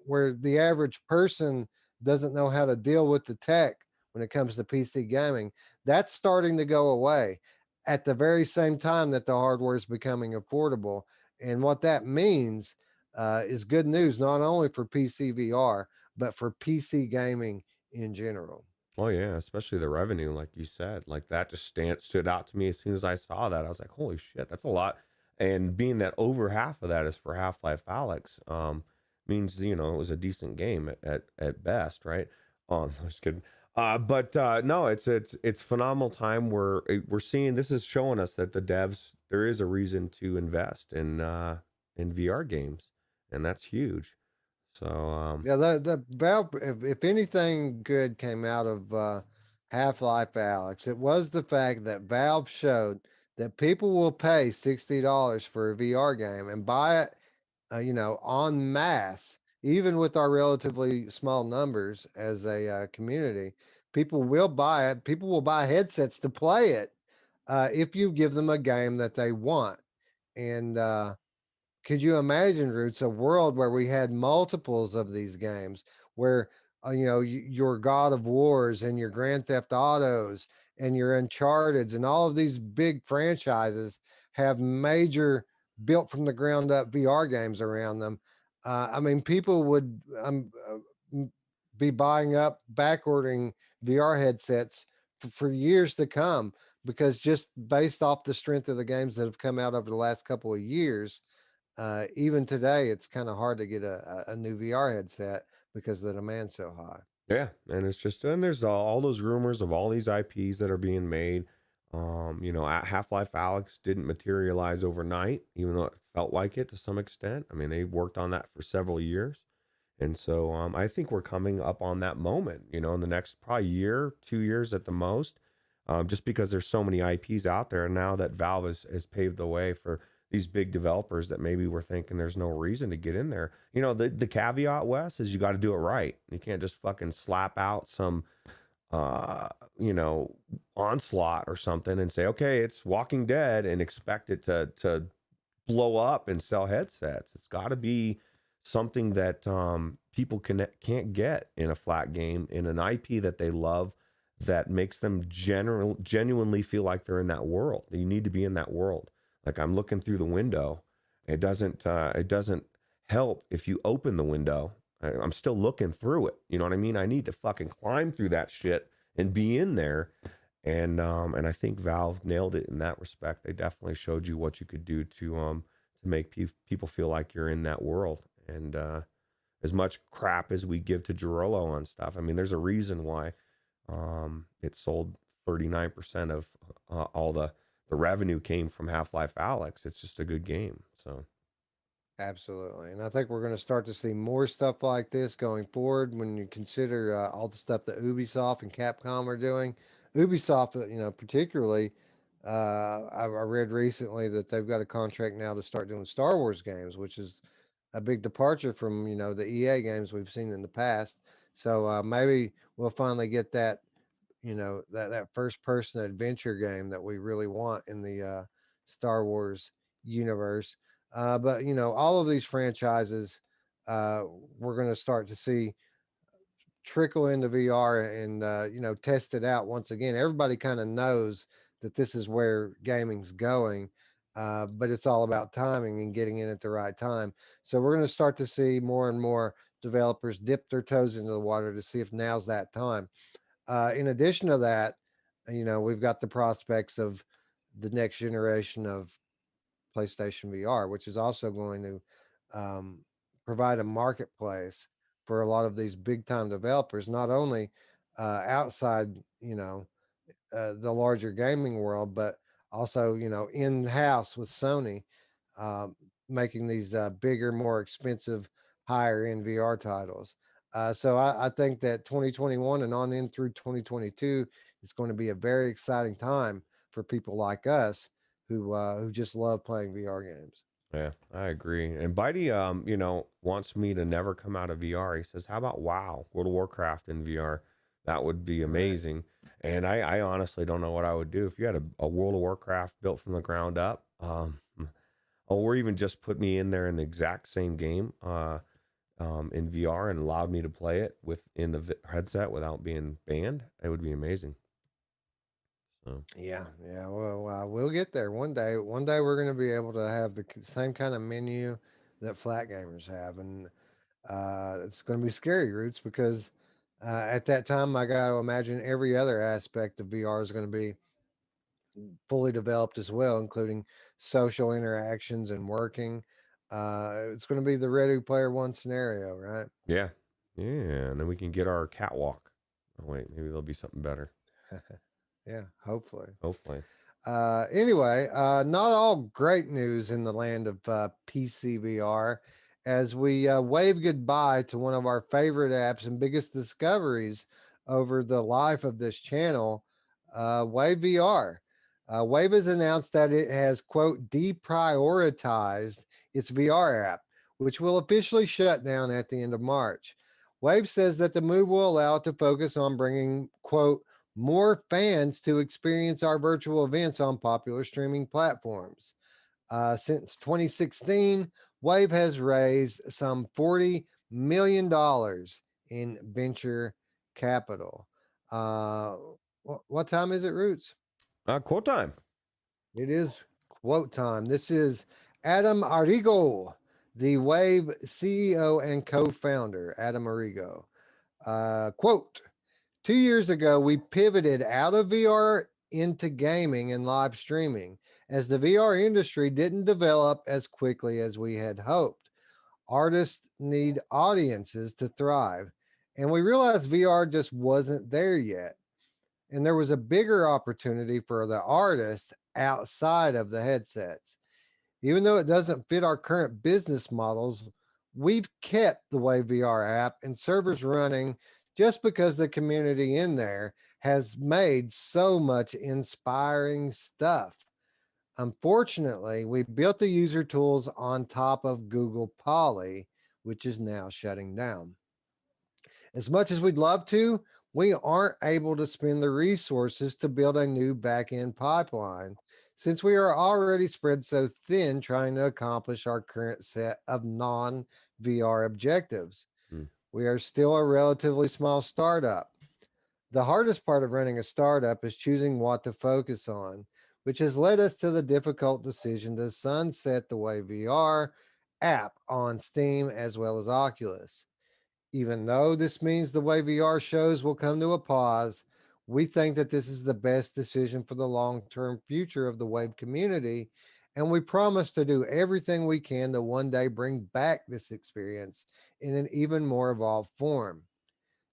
where the average person doesn't know how to deal with the tech when it comes to PC gaming, that's starting to go away at the very same time that the hardware is becoming affordable. And what that means is good news, not only for PC VR, but for PC gaming in general. Oh yeah, especially the revenue, like you said, like that just stood out to me as soon as I saw that. I was like, holy shit, that's a lot. And being that over half of that is for Half-Life Alex, means it was a decent game at best, right? I'm just kidding. But no, it's phenomenal time. We're seeing this is showing us that the devs there is a reason to invest in VR games, and that's huge. So Yeah, the Valve, if anything good came out of Half-Life Alex, it was the fact that Valve showed that people will pay $60 for a VR game and buy it, en masse, even with our relatively small numbers as a community. People will buy it. People will buy headsets to play it if you give them a game that they want. And could you imagine, Roots, a world where we had multiples of these games, where your God of Wars and your Grand Theft Autos and your Uncharted's and all of these big franchises have major built from the ground up VR games around them? I mean, people would be buying up, back ordering VR headsets for years to come because just based off the strength of the games that have come out over the last couple of years, even today, it's kind of hard to get a new VR headset because the demand's so high. yeah, and it's just and there's all those rumors of all these IPs that are being made. Half-Life Alex didn't materialize overnight, even though it felt like it to some extent. I mean, they worked on that for several years, and so I think we're coming up on that moment. In the next probably year, 2 years at the most, just because there's so many IPs out there, and now that Valve has paved the way for these big developers that maybe we're thinking there's no reason to get in there. The caveat, Wes, is you got to do it right. You can't just fucking slap out some, onslaught or something and say, okay, it's Walking Dead and expect it to blow up and sell headsets. It's got to be something that people can't get in a flat game, in an IP that they love, that makes them genuinely feel like they're in that world. You need to be in that world. Like I'm looking through the window. It doesn't help if you open the window. I'm still looking through it. You know what I mean? I need to fucking climb through that shit and be in there. And I think Valve nailed it in that respect. They definitely showed you what you could do to to make people feel like you're in that world. And as much crap as we give to Girolo on stuff, I mean, there's a reason why it sold 39% of all the revenue came from Half-Life Alyx. It's just a good game. So Absolutely. And I think we're going to start to see more stuff like this going forward when you consider all the stuff that Ubisoft and Capcom are doing. Ubisoft, particularly, I read recently that they've got a contract now to start doing Star Wars games, which is a big departure from, the EA games we've seen in the past. So maybe we'll finally get that, that first person adventure game that we really want in the Star Wars universe. But all of these franchises, we're going to start to see trickle into VR and test it out once again. Everybody kind of knows that this is where gaming's going, but it's all about timing and getting in at the right time. So we're going to start to see more and more developers dip their toes into the water to see if now's that time. In addition to that, we've got the prospects of the next generation of PlayStation VR, which is also going to provide a marketplace for a lot of these big time developers, not only outside, the larger gaming world, but also, in house with Sony, um, making these bigger, more expensive, higher end VR titles. So I think that 2021 and on in through 2022 is going to be a very exciting time for people like us who just love playing VR games. yeah, I agree. And Bitey, wants me to never come out of VR. He says, "How about WoW, World of Warcraft in VR? That would be Right. amazing." And I honestly don't know what I would do if you had a World of Warcraft built from the ground up, or even just put me in there in the exact same game, in VR and allowed me to play it within the headset without being banned. It would be amazing. So Yeah, yeah. Well, we'll get there one day. One day we're going to be able to have the same kind of menu that flat gamers have, and it's going to be scary, Roots, because at that time I got to imagine every other aspect of VR is going to be fully developed as well, including social interactions and working. It's going to be the Ready Player One scenario, right? yeah, yeah, and then we can get our catwalk. Oh wait, maybe there'll be something better. Yeah, hopefully. Hopefully. Anyway, not all great news in the land of PCVR as we wave goodbye to one of our favorite apps and biggest discoveries over the life of this channel, Wave VR. Wave has announced that it has, quote, deprioritized its VR app, which will officially shut down at the end of March. Wave says that the move will allow it to focus on bringing, quote, more fans to experience our virtual events on popular streaming platforms. Since 2016, Wave has raised some $40 million in venture capital. Uh, what time is it, Roots? Quote time. It is quote time. This is Adam Arrigo, the Wave CEO and co founder, Adam Arrigo. Quote, 2 years ago, we pivoted out of VR into gaming and live streaming as the VR industry didn't develop as quickly as we had hoped. Artists need audiences to thrive, and we realized VR just wasn't there yet. And there was a bigger opportunity for the artists outside of the headsets. Even though it doesn't fit our current business models, we've kept the Wave VR app and servers running just because the community in there has made so much inspiring stuff. Unfortunately, we built the user tools on top of Google Poly, which is now shutting down. As much as we'd love to, we aren't able to spend the resources to build a new backend pipeline since we are already spread so thin trying to accomplish our current set of non VR objectives. Hmm. We are still a relatively small startup. The hardest part of running a startup is choosing what to focus on, which has led us to the difficult decision to sunset the Way VR app on Steam as well as Oculus. Even though this means the Way VR shows will come to a pause, we think that this is the best decision for the long term future of the Wave community and we promise to do everything we can to one day bring back this experience in an even more evolved form.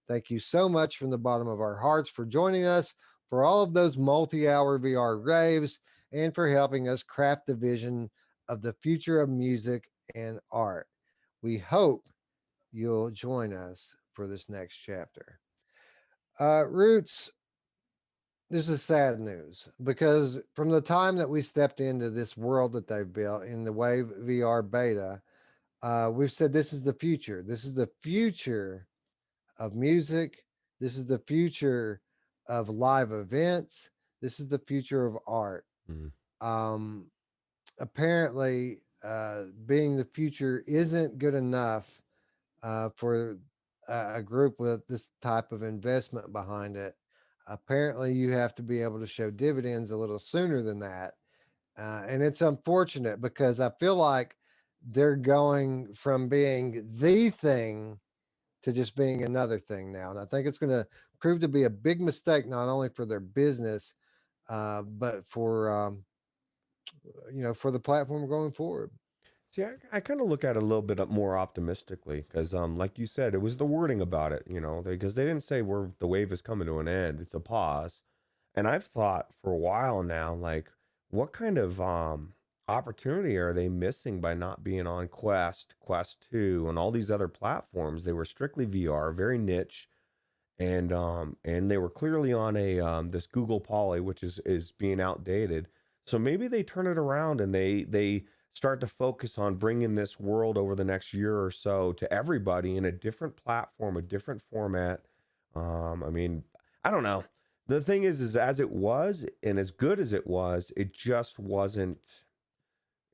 Thank you so much from the bottom of our hearts for joining us for all of those multi hour VR raves and for helping us craft the vision of the future of music and art. We hope you'll join us for this next chapter. Roots, this is sad news because from the time that we stepped into this world that they've built in the Wave VR beta, we've said this is the future. This is the future of music. This is the future of live events. This is the future of art. Mm. Um, Apparently, being the future isn't good enough for a group with this type of investment behind it. Apparently, you have to be able to show dividends a little sooner than that. And it's unfortunate because I feel like they're going from being the thing to just being another thing now. And I think it's going to prove to be a big mistake, not only for their business, but for, for the platform going forward. See, I kind of look at it a little bit more optimistically because, like you said, it was the wording about it, because they didn't say the wave is coming to an end. It's a pause. And I've thought for a while now, like, what kind of opportunity are they missing by not being on Quest 2, and all these other platforms? They were strictly VR, very niche, and they were clearly on a this Google Poly, which is being outdated. So maybe they turn it around and they start to focus on bringing this world over the next year or so to everybody in a different platform, a different format. I mean, I don't know. The thing is as it was and as good as it just wasn't.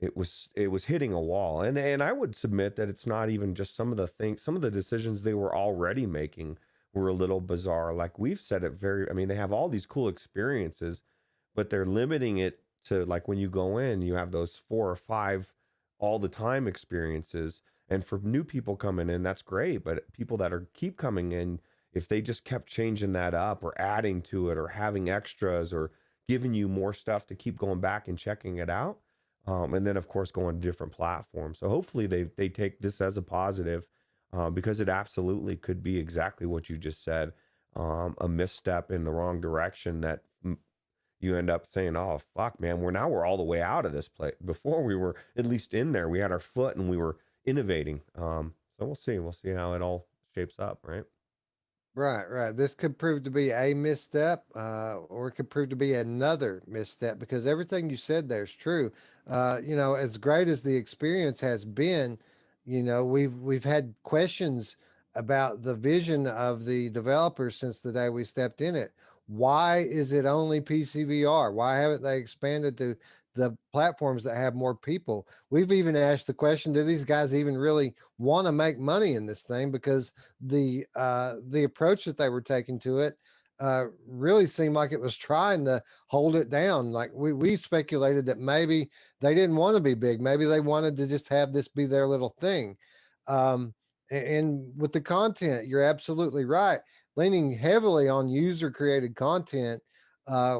It was hitting a wall, and I would submit that it's not even just some of the decisions they were already making were a little bizarre. Like we've said it I mean, they have all these cool experiences, but they're limiting it to, like, when you go in, you have those 4 or 5 all the time experiences. And for new people coming in, that's great. But people that keep coming in, if they just kept changing that up or adding to it or having extras or giving you more stuff to keep going back and checking it out. And then, of course, going to different platforms. So hopefully they take this as a positive, because it absolutely could be exactly what you just said, a misstep in the wrong direction that you end up saying, "Oh, fuck, man, we're all the way out of this place." Before we were at least in there, we had our foot and we were innovating. So we'll see how it all shapes up, right? Right, right. This could prove to be a misstep, or it could prove to be another misstep because everything you said there is true. As great as the experience has been, we've had questions about the vision of the developers since the day we stepped in it. Why is it only PCVR? Why haven't they expanded to the platforms that have more people? We've even asked the question, do these guys even really want to make money in this thing? Because the approach that they were taking to it really seemed like it was trying to hold it down. Like we speculated that maybe they didn't want to be big, maybe they wanted to just have this be their little thing. And with the content, you're absolutely right, leaning heavily on user created content,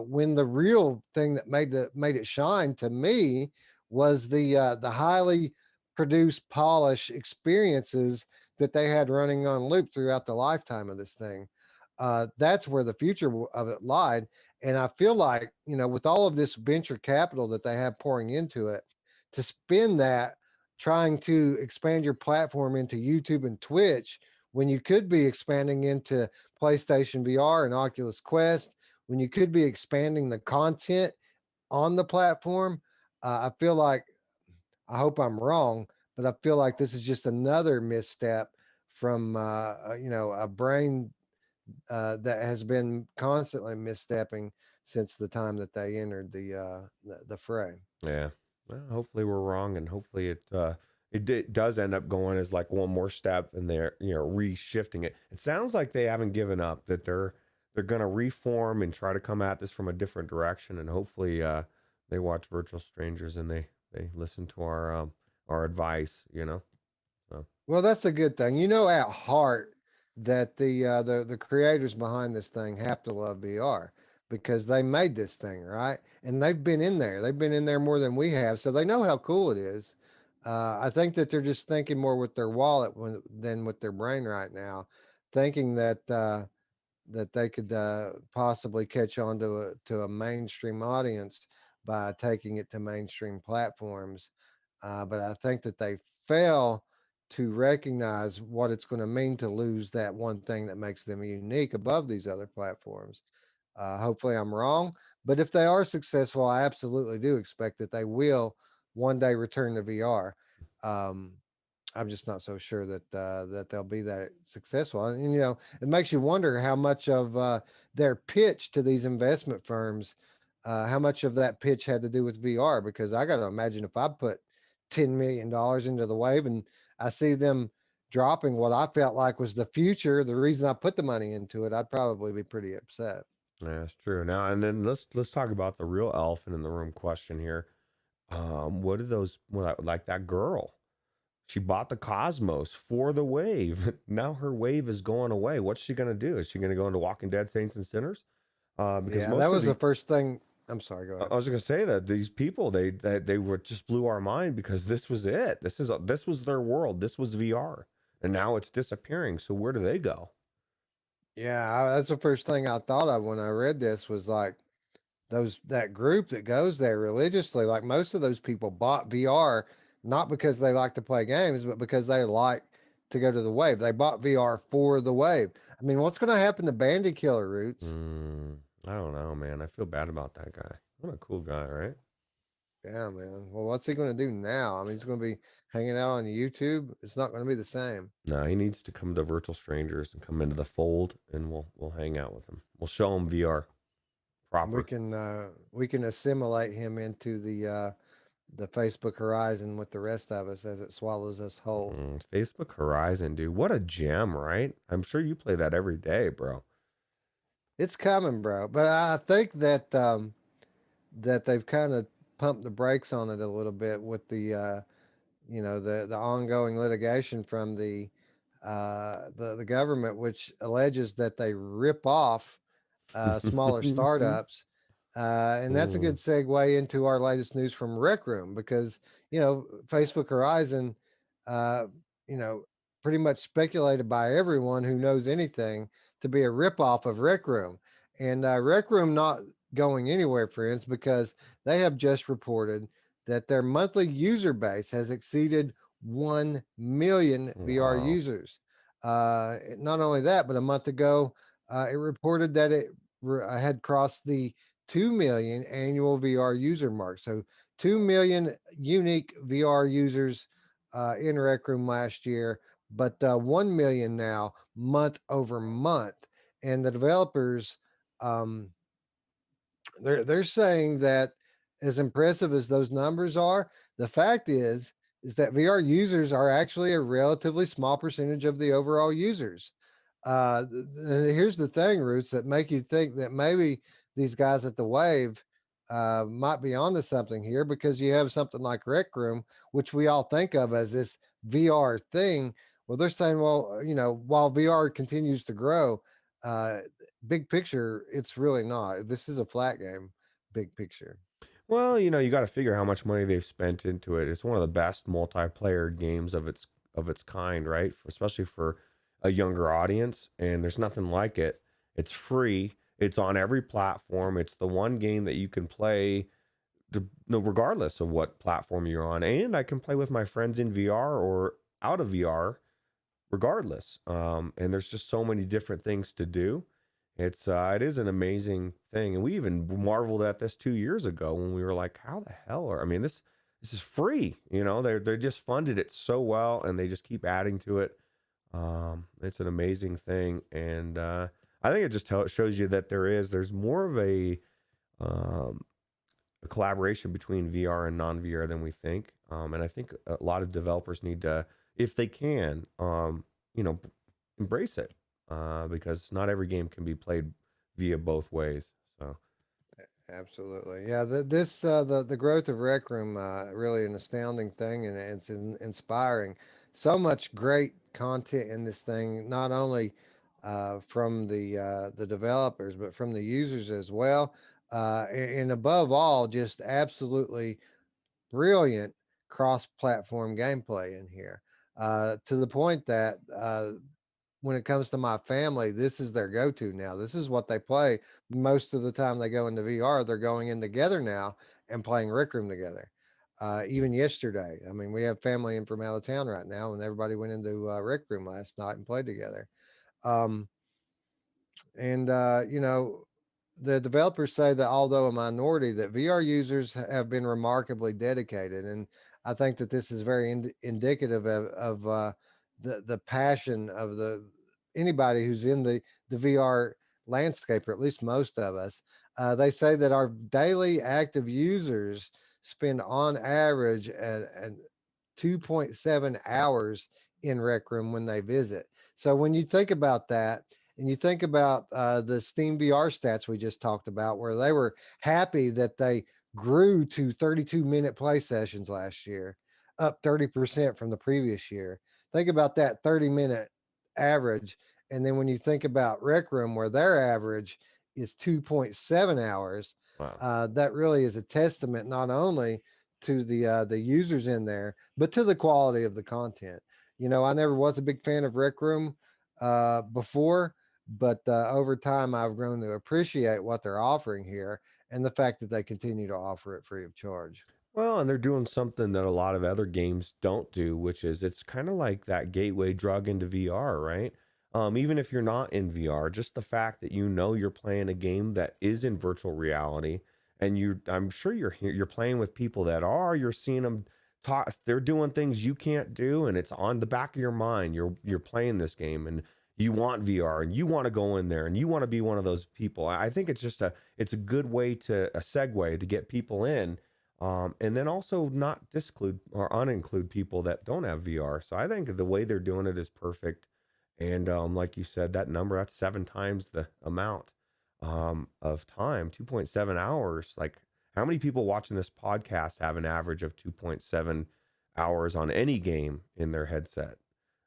when the real thing that made it shine to me was the highly produced, polished experiences that they had running on loop throughout the lifetime of this thing. That's where the future of it lied. And I feel like, with all of this venture capital that they have pouring into it, to spend that trying to expand your platform into YouTube and Twitch when you could be expanding into PlayStation VR and Oculus Quest, when you could be expanding the content on the platform, I feel like, I hope I'm wrong, but I feel like this is just another misstep from a brain that has been constantly misstepping since the time that they entered the fray. Yeah. Well, hopefully we're wrong, and hopefully it does end up going as like one more step, and they're reshifting it. It sounds like they haven't given up, that they're going to reform and try to come at this from a different direction, and hopefully they watch Virtual Strangers and they listen to our advice. So Well, that's a good thing. At heart that the creators behind this thing have to love VR because they made this thing, right? And they've been in there. They've been in there more than we have, so they know how cool it is. I think that they're just thinking more with their wallet than with their brain right now, thinking that they could possibly catch on to a mainstream audience by taking it to mainstream platforms. But I think that they fail to recognize what it's going to mean to lose that one thing that makes them unique above these other platforms. Hopefully, I'm wrong. But if they are successful, I absolutely do expect that they will one day return to VR. Um, I'm just not so sure that they'll be that successful. And it makes you wonder how much of their pitch to these investment firms, how much of that pitch had to do with VR. Because I got to imagine if I put $10 million into the wave and I see them dropping what I felt like was the future, the reason I put the money into it, I'd probably be pretty upset. Yeah, that's true. Now and then let's talk about the real elephant in the room question here. What are those like that girl? She bought the Cosmos for the wave. Now her wave is going away. What's she gonna do? Is she gonna go into Walking Dead Saints and Sinners? Because Yeah, that most of was the the first thing. I'm sorry, go I ahead. was gonna say that these people they were just blew our mind because this was it. This was their world. This was VR, and now it's disappearing. So where do they go? Yeah, that's the first thing I thought of when I read this was like that group that goes there religiously. Like most of those people bought VR not because they like to play games, but because they like to go to the wave. They bought VR for the wave. I mean, what's going to happen to Bandy Killer Roots? Hmm, I don't know, man. I feel bad about that guy. What a cool guy, right? Yeah, man. Well, what's he going to do now? I mean, he's going to be hanging out on YouTube. It's not going to be the same. No, he needs to come to Virtual Strangers and come into the fold, and we'll hang out with him. We'll show him VR proper. We can assimilate him into the Facebook horizon with the rest of us as it swallows us whole. Facebook Horizon, dude. What a gem, right? I'm sure you play that every day, bro. It's coming, bro. But I think that they've kind of pumped the brakes on it a little bit with the ongoing litigation from the government, which alleges that they rip off smaller startups. And that's a good Mm, segue into our latest news from Rec Room because, Facebook Horizon, uh, you know, pretty much speculated by everyone who knows anything to be a ripoff of Rec Room. And Rec Room not going anywhere, friends, because they have just reported that their monthly user base has exceeded 1 million VR wow. users. Not only that, but a month ago, it reported that it had crossed the 2 million annual VR user mark. So 2 million unique VR users in Rec Room last year, but 1 million now month over month. And the developers, um, they're saying that as impressive as those numbers are, the fact is that VR users are actually a relatively small percentage of the overall users. Here's the thing, Roots, that make you think that maybe these guys at the Wave might be onto something here because you have something like Rec Room, which we all think of as this VR thing. Well, they're saying, well, while VR continues to grow, uh, big picture, it's really not. This is a flat game, big picture. Well, you got to figure how much money they've spent into it. It's one of the best multiplayer games of its kind, right? Especially for a younger audience, and there's nothing like it. It's free. It's on every platform. It's the one game that you can play no, regardless of what platform you're on, and I can play with my friends in VR or out of VR regardless. And there's just so many different things to do. It is an amazing thing, and we even marveled at this 2 years ago when we were like, "How the hell are?" I mean, this is free. They just funded it so well, and they just keep adding to it. It's an amazing thing, and I think it just shows you that there's more of um, a collaboration between VR and non-VR than we think. And I think a lot of developers need to, if they can, you know, embrace it because not every game can be played via both ways. So, Absolutely. Yeah, the growth of Rec Room really an astounding thing, and inspiring. So much great content in this thing. Not only from the developers, but from the users as well. And above all, just absolutely brilliant cross-platform gameplay in here, to the point that when it comes to my family, this is their go-to now. This is what they play most of the time they go into VR. They're going in together now and playing Rec Room together. Even yesterday, I mean, we have family in from out of town right now, and everybody went into Rec Room last night and played together. Um, and the developers say that although a minority, that VR users have been remarkably dedicated, and I think that this is very indicative of the passion of the anybody who's in the VR landscape, or at least most of us. They say that our daily active users spend on average at 2.7 hours in Rec Room when they visit. So when you think about that, and you think about the Steam VR stats we just talked about, where they were happy that they grew to 32-minute play sessions last year, up 30% from the previous year. Think about that 30-minute average. And then when you think about Rec Room, where their average is 2.7 hours, Wow. that really is a testament not only to the users in there, but to the quality of the content. I never was a big fan of Rec Room before, but over time I've grown to appreciate what they're offering here, and the fact that they continue to offer it free of charge. Well, and they're doing something that a lot of other games don't do, which is it's kind of like that gateway drug into VR, right? Even if you're not in VR, just the fact that you're playing a game that is in virtual reality, and I'm sure you're playing with people that are, you're seeing them talk, they're doing things you can't do, and it's on the back of your mind. You're playing this game, and you want VR, and you want to go in there, and you want to be one of those people. I think it's a good way a segue to get people in, and then also not disclude or uninclude people that don't have VR. So I think the way they're doing it is perfect. And like you said, that number, that's 7 times the amount of time, 2.7 hours. Like, how many people watching this podcast have an average of 2.7 hours on any game in their headset?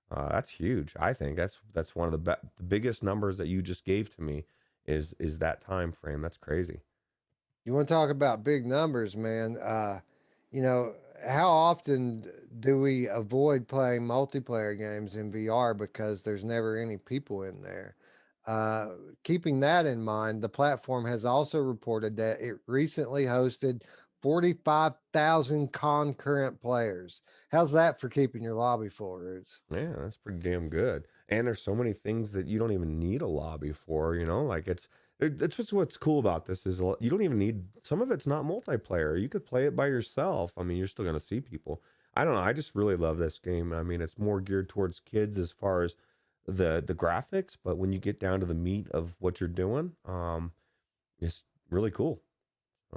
That's huge. I think that's one of the biggest numbers that you just gave to me is that time frame. That's crazy. You want to talk about big numbers, man? You know, how often do we avoid playing multiplayer games in VR because there's never any people in there? Uh, Keeping that in mind, the platform has also reported that it recently hosted 45,000 concurrent players. How's that for keeping your lobby full, Roots? Yeah, that's pretty damn good. And there's so many things that you don't even need a lobby for, like that's what's cool about this is you don't even need, some of it's not multiplayer. You could play it by yourself. I mean, you're still going to see people. I don't know. I just really love this game. I mean, it's more geared towards kids as far as the graphics, but when you get down to the meat of what you're doing, it's really cool.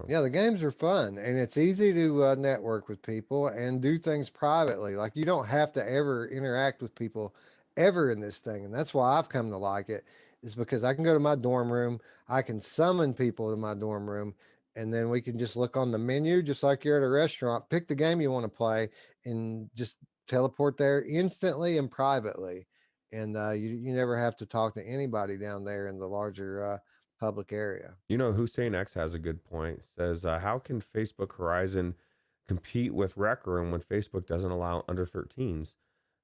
Yeah, the games are fun, and it's easy to network with people and do things privately. Like, you don't have to ever interact with people ever in this thing, and that's why I've come to like it. Is because I can go to my dorm room, I can summon people to my dorm room, and then we can just look on the menu, just like you're at a restaurant, pick the game you want to play, and just teleport there instantly and privately. And you never have to talk to anybody down there in the larger public area. Hussein X has a good point. Says, how can Facebook Horizon compete with Rec Room when Facebook doesn't allow under 13s?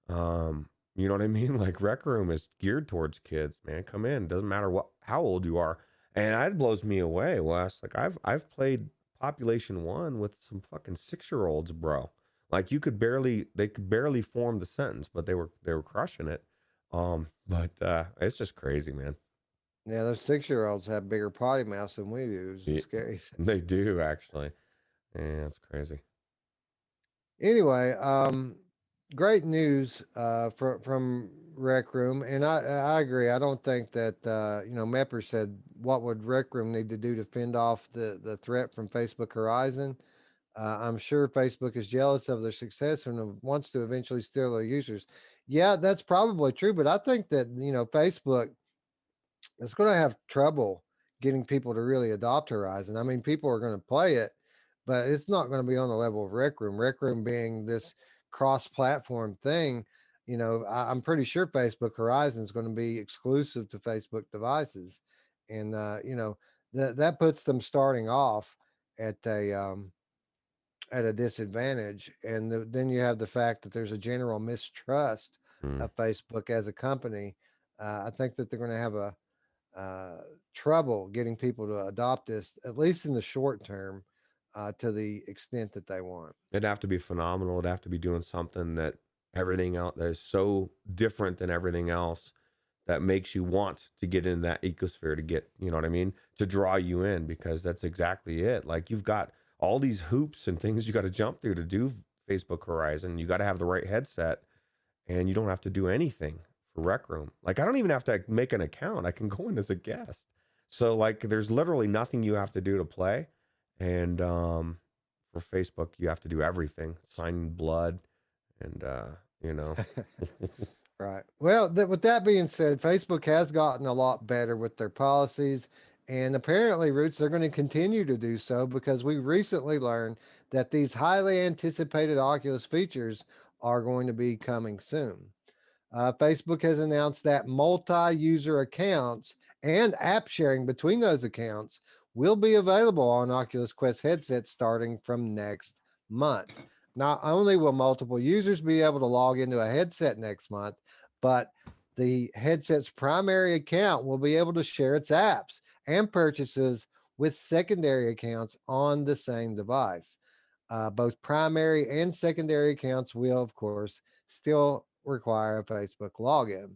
You know what I mean? Like, Rec Room is geared towards kids, man. Come in. Doesn't matter how old you are. And that blows me away, Wes. Like, I've played Population 1 with some fucking 6-year-olds, bro. Like, they could barely form the sentence, but they were crushing it. But it's just crazy, man. Yeah, those 6-year-olds have bigger potty mouths than we do. It's Yeah, scary. they do actually. Yeah, that's crazy. Anyway, great news from Rec Room, and I agree. I don't think that Mepper said, what would Rec Room need to do to fend off the threat from Facebook Horizon? I'm sure Facebook is jealous of their success and wants to eventually steal their users. Yeah, that's probably true, but I think that Facebook is going to have trouble getting people to really adopt Horizon. I mean, people are going to play it, but it's not going to be on the level of Rec Room. Rec Room being this cross-platform thing, I'm pretty sure Facebook Horizon is going to be exclusive to Facebook devices, and that puts them starting off at a disadvantage. And then you have the fact that there's a general mistrust Mm. of Facebook as a company. I think that they're going to have a trouble getting people to adopt this, at least in the short term, to the extent that they want. It'd have to be phenomenal. It'd have to be doing something that everything else that is so different than everything else that makes you want to get in that ecosphere to get, you know what I mean? To draw you in, because that's exactly it. Like, you've got all these hoops and things you got to jump through to do Facebook Horizon. You got to have the right headset, and you don't have to do anything for Rec Room. Like, I don't even have to make an account. I can go in as a guest. So like, there's literally nothing you have to do to play. And for Facebook, you have to do everything, sign blood, and you know. Right. Well, with that being said, Facebook has gotten a lot better with their policies. And apparently, Roots, they're going to continue to do so because we recently learned that these highly anticipated Oculus features are going to be coming soon. Facebook has announced that multi user accounts and app sharing between those accounts will be available on Oculus Quest headsets starting from next month. Not only will multiple users be able to log into a headset next month, but the headset's primary account will be able to share its apps and purchases with secondary accounts on the same device. Both primary and secondary accounts will, of course, still require a Facebook login.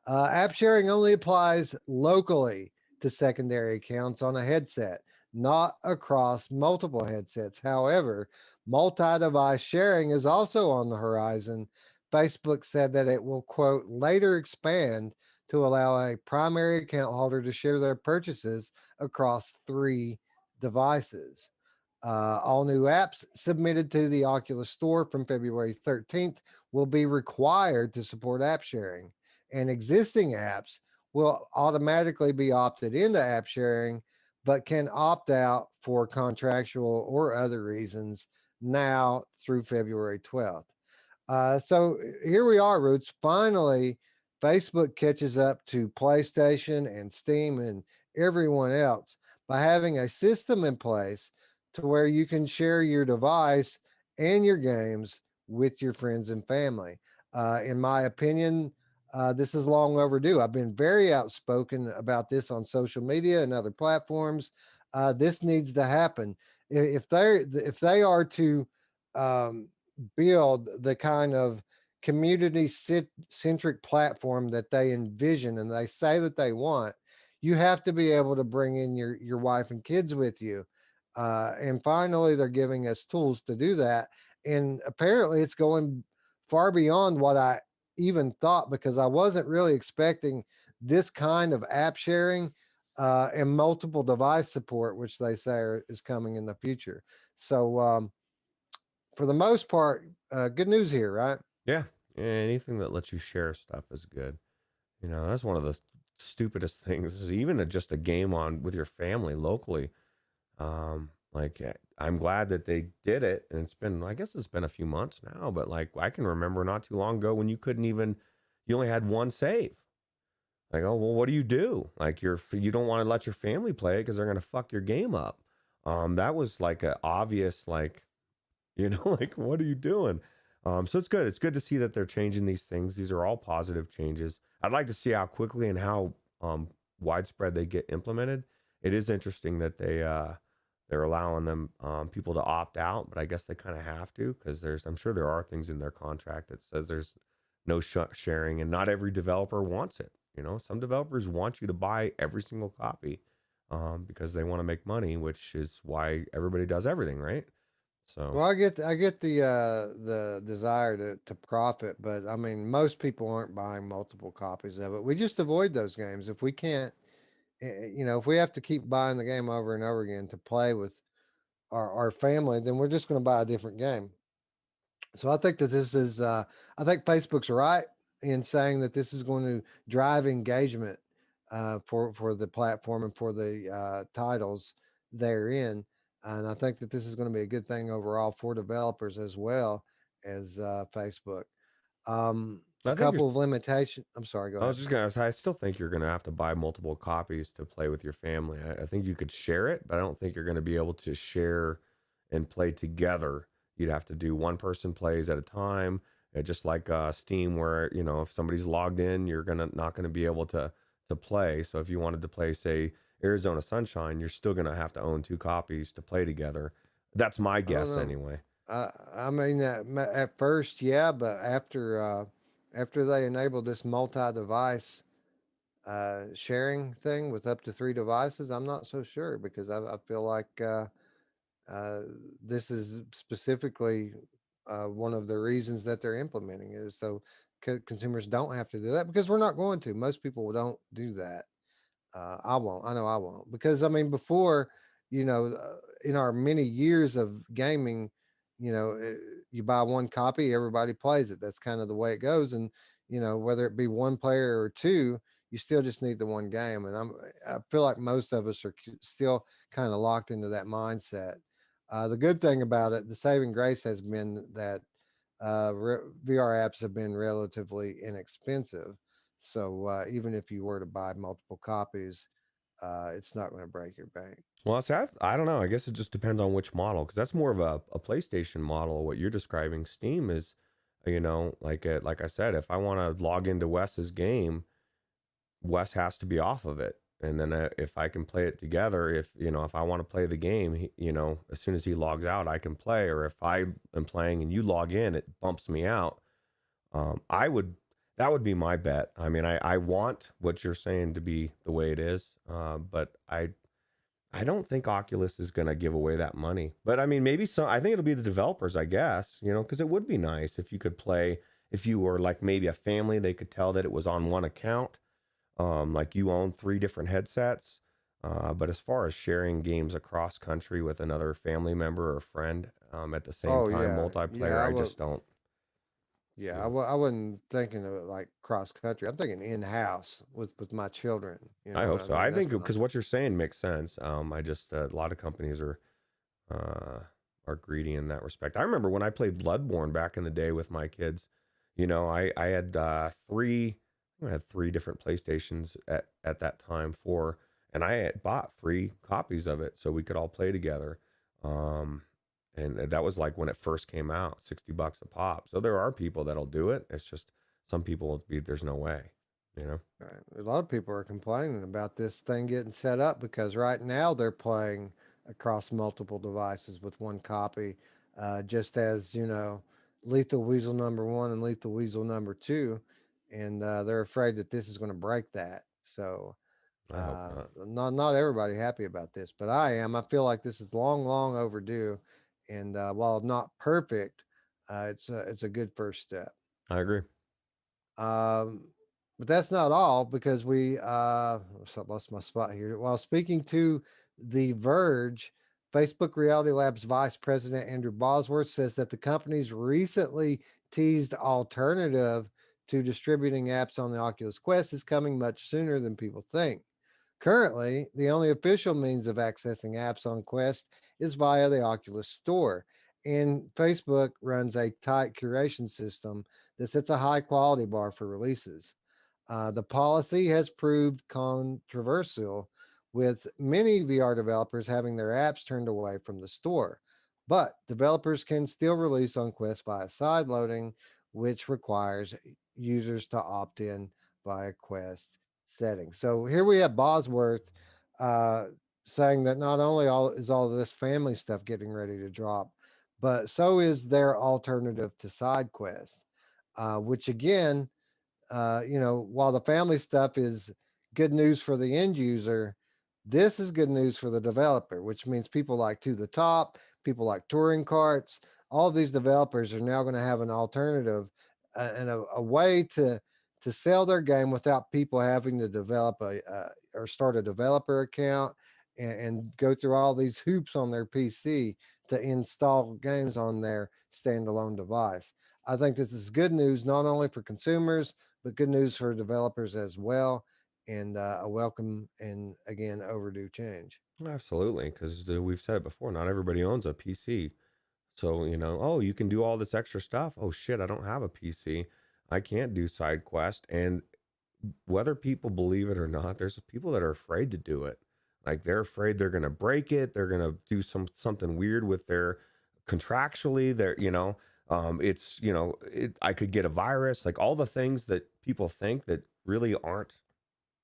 App sharing only applies locally to secondary accounts on a headset, not across multiple headsets. However, multi device sharing is also on the horizon. Facebook said that it will, quote, later expand to allow a primary account holder to share their purchases across 3 devices. All new apps submitted to the Oculus Store from February 13th will be required to support app sharing, and existing apps will automatically be opted into app sharing, but can opt out for contractual or other reasons now through February 12th. So here we are, Roots. Finally, Facebook catches up to PlayStation and Steam and everyone else by having a system in place to where you can share your device and your games with your friends and family. In my opinion, this is long overdue. I've been very outspoken about this on social media and other platforms. This needs to happen. If they are to um, build the kind of community centric platform that they envision and they say that they want, you have to be able to bring in your wife and kids with you. And finally, they're giving us tools to do that. And apparently, it's going far beyond what I even thought, because I wasn't really expecting this kind of app sharing and multiple device support, which they say is coming in the future. So, for the most part, good news here, right? Yeah, anything that lets you share stuff is good. You know, that's one of the stupidest things. Is even just a game on with your family locally. I'm glad that they did it, and I guess it's been a few months now, but like, I can remember not too long ago when you only had one save. Like, oh, well, what do you do? Like, you don't want to let your family play it because they're going to fuck your game up. That was like a obvious, like, like, what are you doing? So it's good. It's good to see that they're changing these things. These are all positive changes. I'd like to see how quickly and how widespread they get implemented. It is interesting that they're allowing them people to opt out, but I guess they kind of have to, because I'm sure there are things in their contract that says there's no sharing, and not every developer wants it. Some developers want you to buy every single copy because they want to make money, which is why everybody does everything, right? So Well, I get the desire to profit, but I mean, most people aren't buying multiple copies of it. We just avoid those games if we can't. If we have to keep buying the game over and over again to play with our family, then we're just going to buy a different game. So I think that I think Facebook's right in saying that this is going to drive engagement for the platform and for the titles therein. And I think that this is going to be a good thing overall for developers as well as Facebook. A I think you're couple of limitations. I'm sorry, go I was ahead. just gonna say, I still think you're gonna have to buy multiple copies to play with your family. I think you could share it, but I don't think you're gonna be able to share and play together. You'd have to do one person plays at a time, just like Steam, where if somebody's logged in, you're gonna not gonna be able to play. So if you wanted to play, say, Arizona Sunshine, you're still gonna have to own two copies to play together. That's my I don't guess, know. anyway. I mean, at first, yeah, but after they enabled this multi-device sharing thing with up to three devices, I'm not so sure because I feel like uh, this is specifically one of the reasons that they're implementing it is so consumers don't have to do that because we're not going to. Most people don't do that. I won't. I know I won't because I mean before, in our many years of gaming, you buy one copy, everybody plays it. That's kind of the way it goes, and whether it be one player or two, you still just need the one game. And I feel like most of us are still kind of locked into that mindset. The good thing about it, the saving grace has been that VR apps have been relatively inexpensive. So even if you were to buy multiple copies, it's not going to break your bank. Well, see, I don't know. I guess it just depends on which model, because that's more of a PlayStation model. What you're describing, Steam is, like I said, if I want to log into Wes's game, Wes has to be off of it, and then if I can play it together, if I want to play the game, as soon as he logs out, I can play. Or if I am playing and you log in, it bumps me out. I would That would be my bet. I mean, I want what you're saying to be the way it is, but I don't think Oculus is going to give away that money. But I mean, maybe some, I think it'll be the developers, I guess, because it would be nice if you could play, if you were like maybe a family, they could tell that it was on one account, like you own three different headsets. But as far as sharing games across country with another family member or friend at the same Oh time, yeah, multiplayer, yeah. I just don't Yeah, see. I wasn't thinking of it like cross country. I'm thinking in house with my children. You I know hope what I so. mean? I That's think what because I'm. what you're saying makes sense. I just a lot of companies uh, are greedy in that respect. I remember when I played Bloodborne back in the day with my kids. I had I had three different PlayStations at that time, four, and I had bought three copies of it so we could all play together. Um, and that was like when it first came out, $60 a pop. So there are people that'll do it. It's just some people will be there's no way, you know. Right. A lot of people are complaining about this thing getting set up because right now they're playing across multiple devices with one copy, just as Lethal Weasel number one and Lethal Weasel number two, and they're afraid that this is going to break that. So I hope not. not everybody happy about this, but I am. I feel like this is long, long overdue, and while not perfect, it's a good first step. I agree. Um, but that's not all because so I lost my spot here. While speaking to The Verge, Facebook Reality Labs Vice President Andrew Bosworth says that the company's recently teased alternative to distributing apps on the Oculus Quest is coming much sooner than people think. Currently, the only official means of accessing apps on Quest is via the Oculus Store, and Facebook runs a tight curation system that sets a high quality bar for releases. The policy has proved controversial, with many VR developers having their apps turned away from the store. But developers can still release on Quest via side loading, which requires users to opt in via Quest settings. So here we have Bosworth uh, saying that not only is all of this family stuff getting ready to drop, but so is their alternative to SideQuest, which again, while the family stuff is good news for the end user, this is good news for the developer, which means people like To the Top, people like Touring Carts, all of these developers are now going to have an alternative and a way to sell their game without people having to develop or start a developer account and go through all these hoops on their PC to install games on their standalone device. I think this is good news not only for consumers but good news for developers as well, and a welcome and again overdue change. Absolutely, because we've said it before. Not everybody owns a PC. So, oh, you can do all this extra stuff. Oh shit, I don't have a PC. I can't do side quest. And whether people believe it or not, there's people that are afraid to do it. Like they're afraid they're going to break it. They're going to do something weird with their contractually. They're, it's, I could get a virus, like all the things that people think that really aren't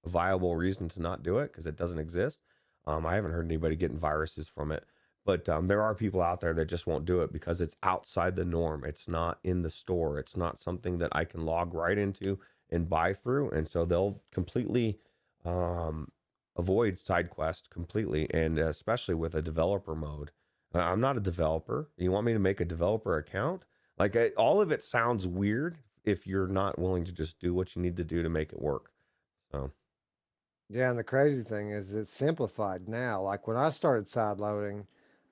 a viable reason to not do it because it doesn't exist. I haven't heard anybody getting viruses from it, but there are people out there that just won't do it because it's outside the norm. It's not in the store. It's not something that I can log right into and buy through. And so they'll completely avoid side quest completely. And especially with a developer mode, I'm not a developer. You want me to make a developer account? Like all of it sounds weird if you're not willing to just do what you need to do to make it work. So. Yeah, and the crazy thing is it's simplified now. Like when I started side loading,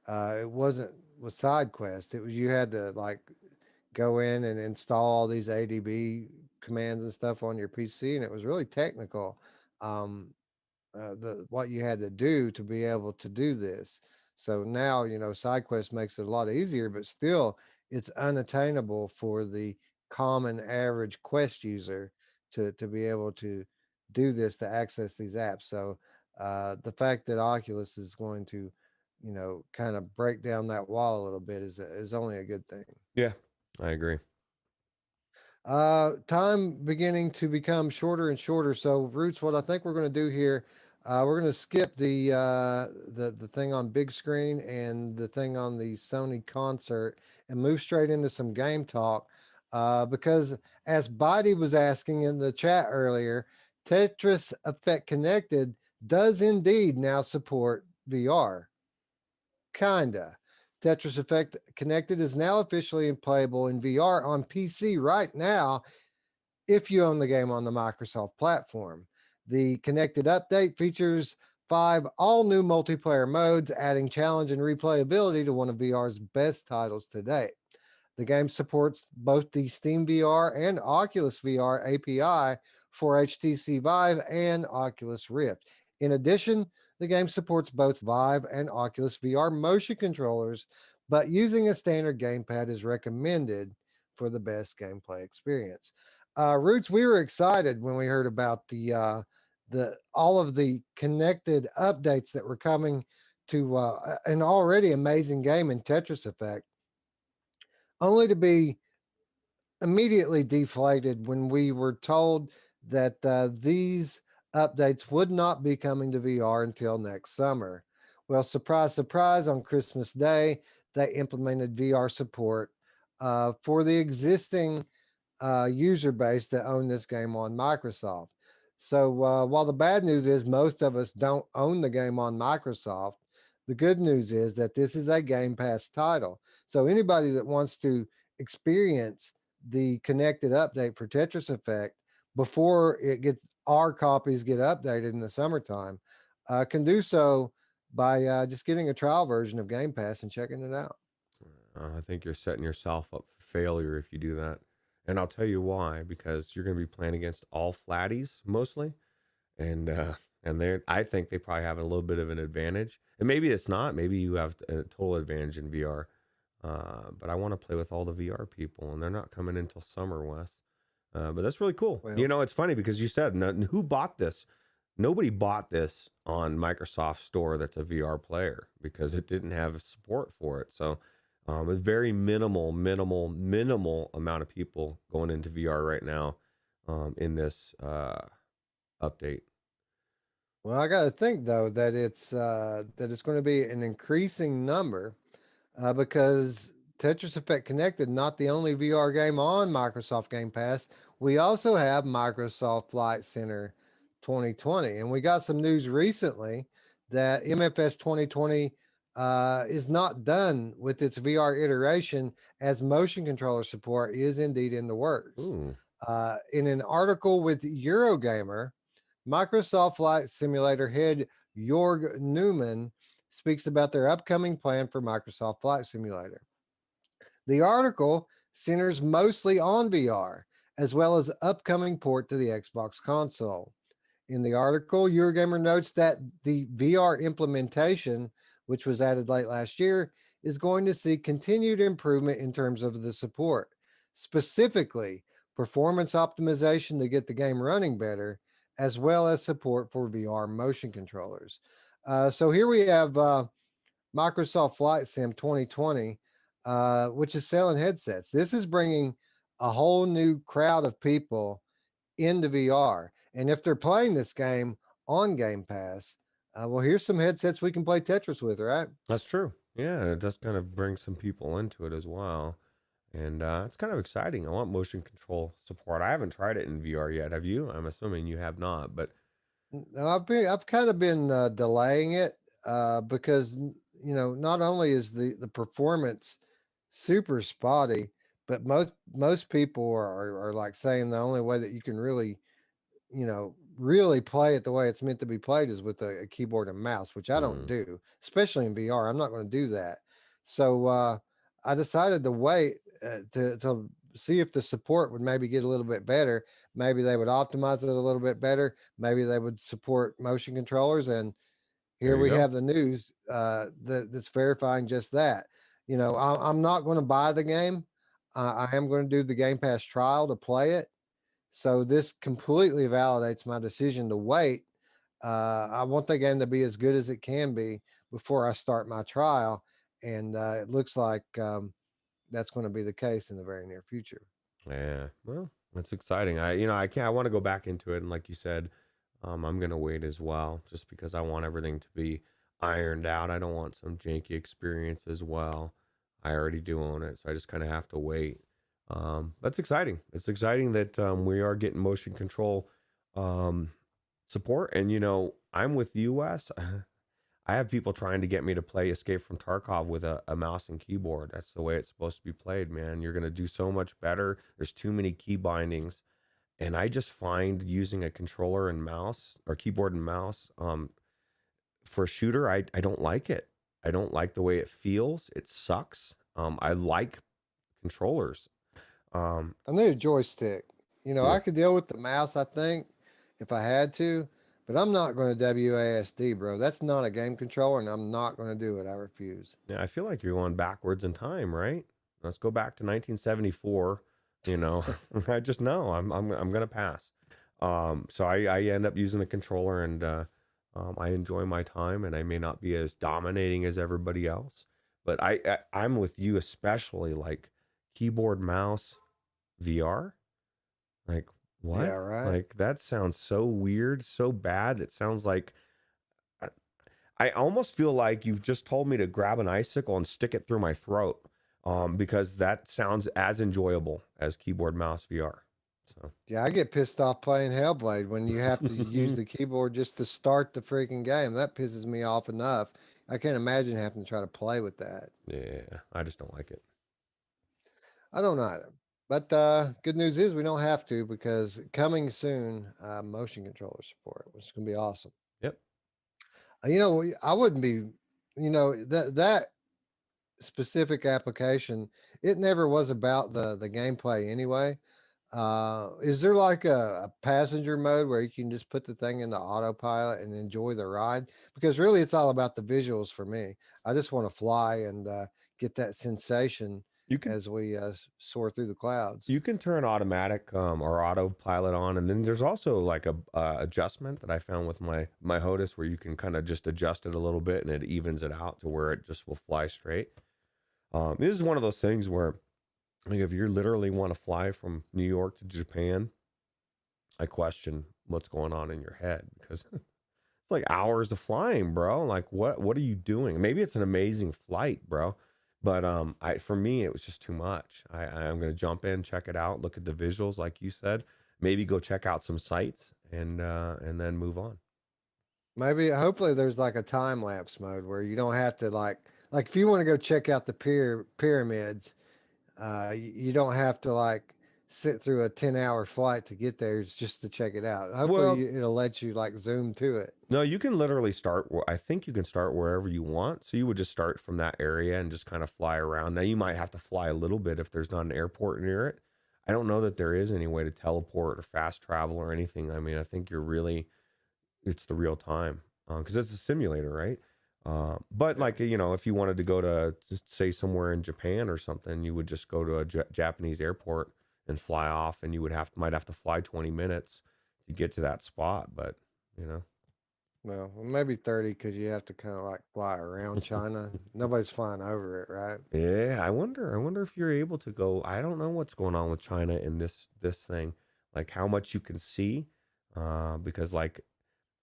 it wasn't with side quest. It was you had to like go in and install all these ADB commands and stuff on your PC, and it was really technical. Um, the what you had to do to be able to do this. So now, side quest makes it a lot easier, but still it's unattainable for the common average quest user to be able to do this to access these apps. So the fact that Oculus is going to, kind of break down that wall a little bit is only a good thing. Yeah, I agree. Time beginning to become shorter and shorter. So, Roots, what I think we're going to do here, we're going to skip the thing on big screen and the thing on the Sony concert and move straight into some game talk. Because as Body was asking in the chat earlier, Tetris Effect Connected does indeed now support VR. Kinda. Tetris Effect Connected is now officially playable in VR on PC right now if you own the game on the Microsoft platform. The Connected update features 5 all new multiplayer modes, adding challenge and replayability to one of VR's best titles to date. The game supports both the Steam VR and Oculus VR API for HTC Vive and Oculus Rift. In addition, the game supports both Vive and Oculus VR motion controllers, but using a standard gamepad is recommended for the best gameplay experience. Roots, we were excited when we heard about the all of the connected updates that were coming to an already amazing game in Tetris Effect, only to be immediately deflated when we were told that these updates would not be coming to VR until next summer. Well, surprise, surprise, on Christmas Day, they implemented VR support for the existing user base that own this game on Microsoft. So while the bad news is most of us don't own the game on Microsoft, the good news is that this is a Game Pass title. So anybody that wants to experience the connected update for Tetris Effect before our copies get updated in the summertime, can do so by just getting a trial version of Game Pass and checking it out. I think you're setting yourself up for failure if you do that. And I'll tell you why, because you're going to be playing against all flatties mostly. And I think they probably have a little bit of an advantage. And maybe it's not. Maybe you have a total advantage in VR. But I want to play with all the VR people, and they're not coming until summer, Wes. But that's really cool. Well, it's funny because you said, who bought this? Nobody bought this on Microsoft Store that's a VR player because it didn't have support for it. So a very minimal amount of people going into VR right now in this update. Well, I got to think though that it's going to be an increasing number because Tetris Effect Connected not the only VR game on Microsoft Game Pass. We also have Microsoft Flight Center 2020, and we got some news recently that MFS 2020 is not done with its VR iteration, as motion controller support is indeed in the works. In an article with Eurogamer, Microsoft Flight Simulator head Jorg Newman speaks about their upcoming plan for Microsoft Flight Simulator. The article centers mostly on VR, as well as upcoming port to the Xbox console. In the article, Eurogamer notes that the VR implementation, which was added late last year, is going to see continued improvement in terms of the support. Specifically, performance optimization to get the game running better, as well as support for VR motion controllers. So here we have Microsoft Flight Sim 2020, which is selling headsets. This is bringing a whole new crowd of people into VR. And if they're playing this game on Game Pass, well, here's some headsets we can play Tetris with, right? That's true. Yeah, it does kind of bring some people into it as well. And it's kind of exciting. I want motion control support. I haven't tried it in VR yet. Have you? I'm assuming you have not, but No, I've kind of been delaying it because not only is the performance super spotty, but most people are like saying the only way that you can really really play it the way it's meant to be played is with a keyboard and mouse, which I don't mm, do, especially in VR. I'm not going to do that. So I decided to wait to see if the support would maybe get a little bit better. Maybe they would optimize it a little bit better. Maybe they would support motion controllers. And there here you we go. have the news that's verifying just that. I'm not going to buy the game. I am going to do the Game Pass trial to play it. So this completely validates my decision to wait. I want the game to be as good as it can be before I start my trial, and it looks like that's going to be the case in the very near future. Yeah, well, that's exciting. I want to go back into it, and like you said, I'm gonna wait as well, just because I want everything to be ironed out. I don't want some janky experience as well. I already do own it, so I just kind of have to wait. That's exciting. It's exciting that we are getting motion control um, support, and I'm with you, Wes. I have people trying to get me to play Escape from Tarkov with a mouse and keyboard. That's the way it's supposed to be played, man. You're going to do so much better. There's too many key bindings. And I just find using a controller and mouse or keyboard and mouse for a shooter, I don't like it. I don't like the way it feels. It sucks. I like controllers. I need a joystick. Yeah. I could deal with the mouse, I think, if I had to, but I'm not going to WASD, bro. That's not a game controller, and I'm not going to do it. I refuse. Yeah, I feel like you're going backwards in time, right? Let's go back to 1974. I just know I'm gonna pass. So I end up using the controller, and I enjoy my time, and I may not be as dominating as everybody else, but I'm with you, especially like keyboard mouse VR. Like Yeah, what? right. Like that sounds so weird, so bad. It sounds like I, I almost feel like you've just told me to grab an icicle and stick it through my throat. Because that sounds as enjoyable as keyboard mouse VR. So Yeah, I get pissed off playing Hellblade when you have to use the keyboard just to start the freaking game. That pisses me off enough. I can't imagine having to try to play with that. yeah, I just don't like it. I don't either. But good news is we don't have to because coming soon, motion controller support, which is going to be awesome. Yep. I wouldn't be, that specific application, it never was about the gameplay anyway. Is there like a passenger mode where you can just put the thing into autopilot and enjoy the ride? Because really, it's all about the visuals for me. I just want to fly and get that sensation You can as we soar through the clouds. you can turn automatic or autopilot on, and then there's also like a adjustment that I found with my HOTAS where you can kind of just adjust it a little bit and it evens it out to where it just will fly straight. This is one of those things where, like, if you literally want to fly from New York to Japan, I question what's going on in your head because it's like hours of flying, bro. Like, what are you doing? Maybe it's an amazing flight, bro, but for me, it was just too much. I'm gonna jump in, check it out, look at the visuals, like you said, maybe go check out some sites, and then move on. Maybe, hopefully, there's like a time lapse mode where you don't have to like if you want to go check out the pyramids, you don't have to like sit through a 10-hour flight to get there. It's just to check it out. Hopefully, Well, it'll let you like zoom to it. no, you can literally start. I think you can start wherever you want. So you would just start from that area and just kind of fly around. Now you might have to fly a little bit if there's not an airport near it. I don't know that there is any way to teleport or fast travel or anything. I mean, I think it's the real time because it's a simulator, right? But like if you wanted to go to just say somewhere in Japan or something, you would just go to a Japanese airport and fly off, and you might have to fly 20 minutes to get to that spot. But you know, Well, maybe 30 because you have to kind of like fly around China. Nobody's flying over it, right? yeah, I wonder if you're able to go. I don't know what's going on with China in this thing, like how much you can see, because like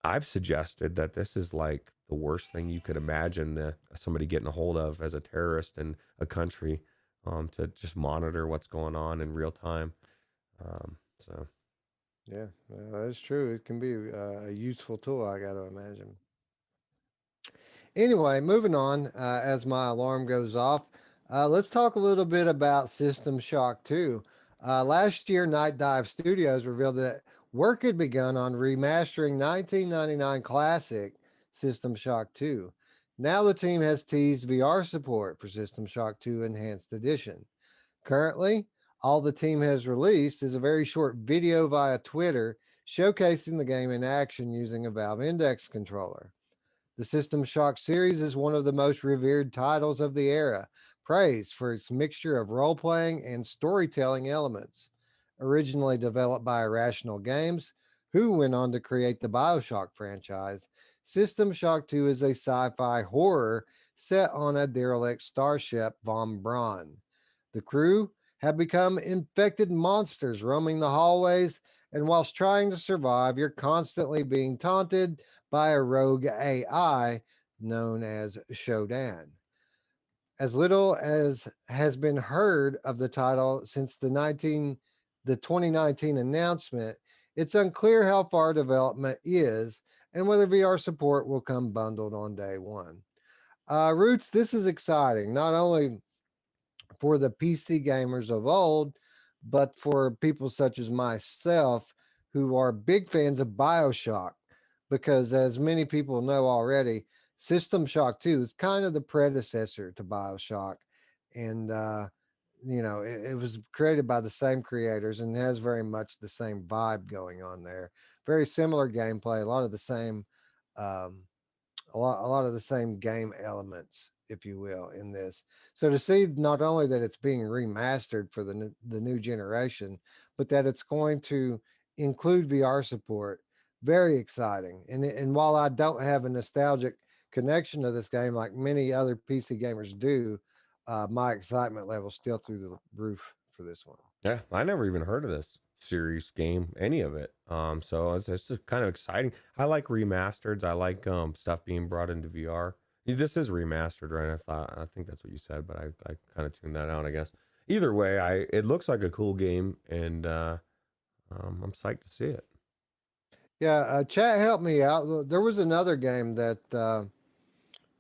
I've suggested that this is like the worst thing you could imagine somebody getting a hold of as a terrorist in a country, to just monitor what's going on in real time. So Yeah, that is true. It can be a useful tool, I got to imagine. Anyway, moving on, as my alarm goes off, let's talk a little bit about System Shock 2. Last year, Night Dive Studios revealed that work had begun on remastering 1999 classic System Shock 2. Now the team has teased VR support for System Shock 2 Enhanced Edition. Currently, all the team has released is a very short video via Twitter showcasing the game in action using a Valve Index controller. The System Shock series is one of the most revered titles of the era, praised for its mixture of role playing and storytelling elements. Originally developed by Irrational Games, who went on to create the Bioshock franchise, System Shock 2 is a sci fi horror set on a derelict starship, Von Braun. The crew have become infected monsters roaming the hallways, and whilst trying to survive, you're constantly being taunted by a rogue AI known as Shodan. As little as has been heard of the title since the 2019 announcement, it's unclear how far development is and whether VR support will come bundled on day one. Roots, this is exciting, not only for the PC gamers of old, but for people such as myself who are big fans of Bioshock. Because as many people know already, System Shock 2 is kind of the predecessor to Bioshock. And, it was created by the same creators and has very much the same vibe going on there. Very similar gameplay, a lot of the same um, a lot of the same game elements, if you will, in this. So to see not only that it's being remastered for the new generation, but that it's going to include VR support, very exciting. And while I don't have a nostalgic connection to this game like many other PC gamers do, my excitement level still through the roof for this one. yeah, I never even heard of this series game, any of it. So it's just kind of exciting. I like remasters. I like stuff being brought into VR. This is remastered, right? I think that's what you said, but I kind of tuned that out, I guess. Either way, it looks like a cool game, and I'm psyched to see it. Yeah, chat helped me out. There was another game that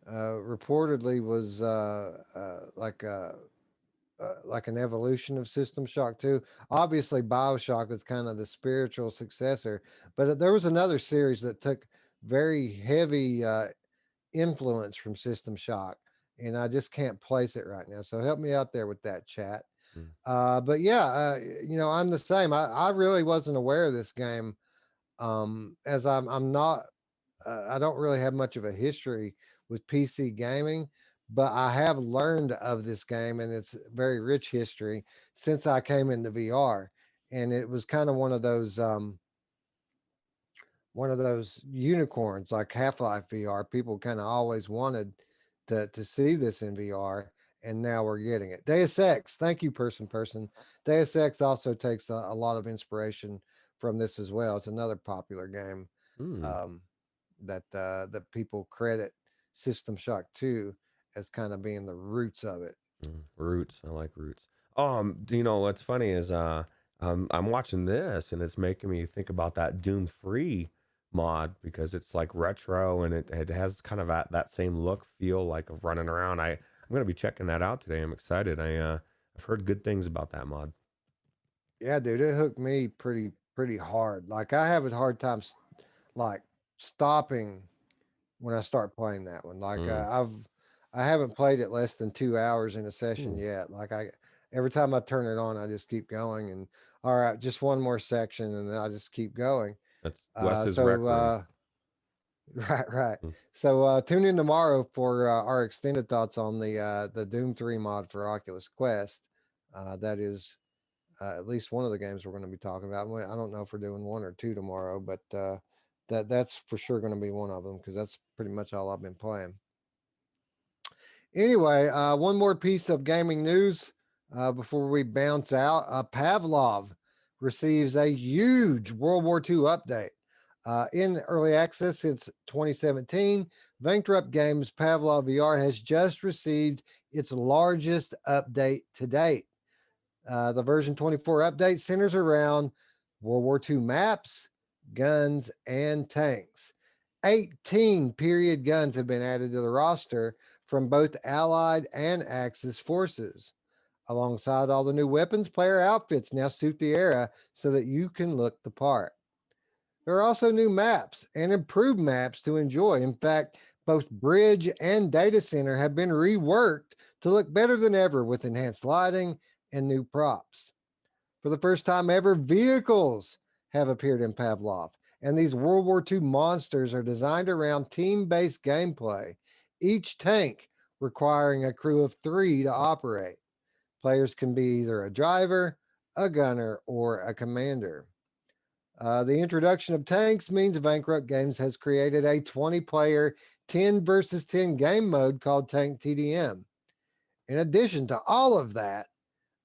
reportedly was like an evolution of System Shock 2. Obviously, Bioshock was kind of the spiritual successor, but there was another series that took very heavy influence from System Shock, and I just can't place it right now. So help me out there with that, chat. Mm. But yeah, I'm the same. I really wasn't aware of this game, as I'm not I don't really have much of a history with PC gaming, but I have learned of this game and its very rich history since I came into VR. And it was kind of one of those unicorns like Half-Life VR. People kind of always wanted to see this in VR, and now we're getting it. Deus Ex, thank you, person. Deus Ex also takes a lot of inspiration from this as well. It's another popular game, Mm. um, that people credit System Shock 2 as kind of being the roots of it. Roots. I like roots. Do you know what's funny is I'm watching this and it's making me think about that Doom 3 mod because it's like retro and it has kind of that same look feel like of running around. I'm gonna be checking that out today. I'm excited. I've heard good things about that mod. Yeah, dude, it hooked me pretty hard. Like I have a hard time like stopping when I start playing that one. Like Mm. I haven't played it less than 2 hours in a session Ooh, yet. Like every time I turn it on, I just keep going and all right, just one more section and then I just keep going. that's Uh, Wes's so rec room. uh, right. Mm. So tune in tomorrow for our extended thoughts on the Doom 3 mod for Oculus Quest. That is At least one of the games we're going to be talking about. I don't know if we're doing one or two tomorrow, but that's for sure going to be one of them because that's pretty much all I've been playing. Anyway, one more piece of gaming news before we bounce out. Pavlov receives a huge World War II update. In early access since 2017, Bankrupt Games Pavlov VR has just received its largest update to date. The version 24 update centers around World War II maps, guns, and tanks. 18 period guns have been added to the roster from both Allied and Axis forces. Alongside all the new weapons, player outfits now suit the era so that you can look the part. There are also new maps and improved maps to enjoy. In fact, both Bridge and Data Center have been reworked to look better than ever with enhanced lighting and new props. For the first time ever, vehicles have appeared in Pavlov, and these World War II monsters are designed around team-based gameplay, each tank requiring a crew of 3 to operate. Players can be either a driver, a gunner, or a commander. The introduction of tanks means Bankrupt Games has created a 20-player 10 versus 10 game mode called Tank TDM. In addition to all of that,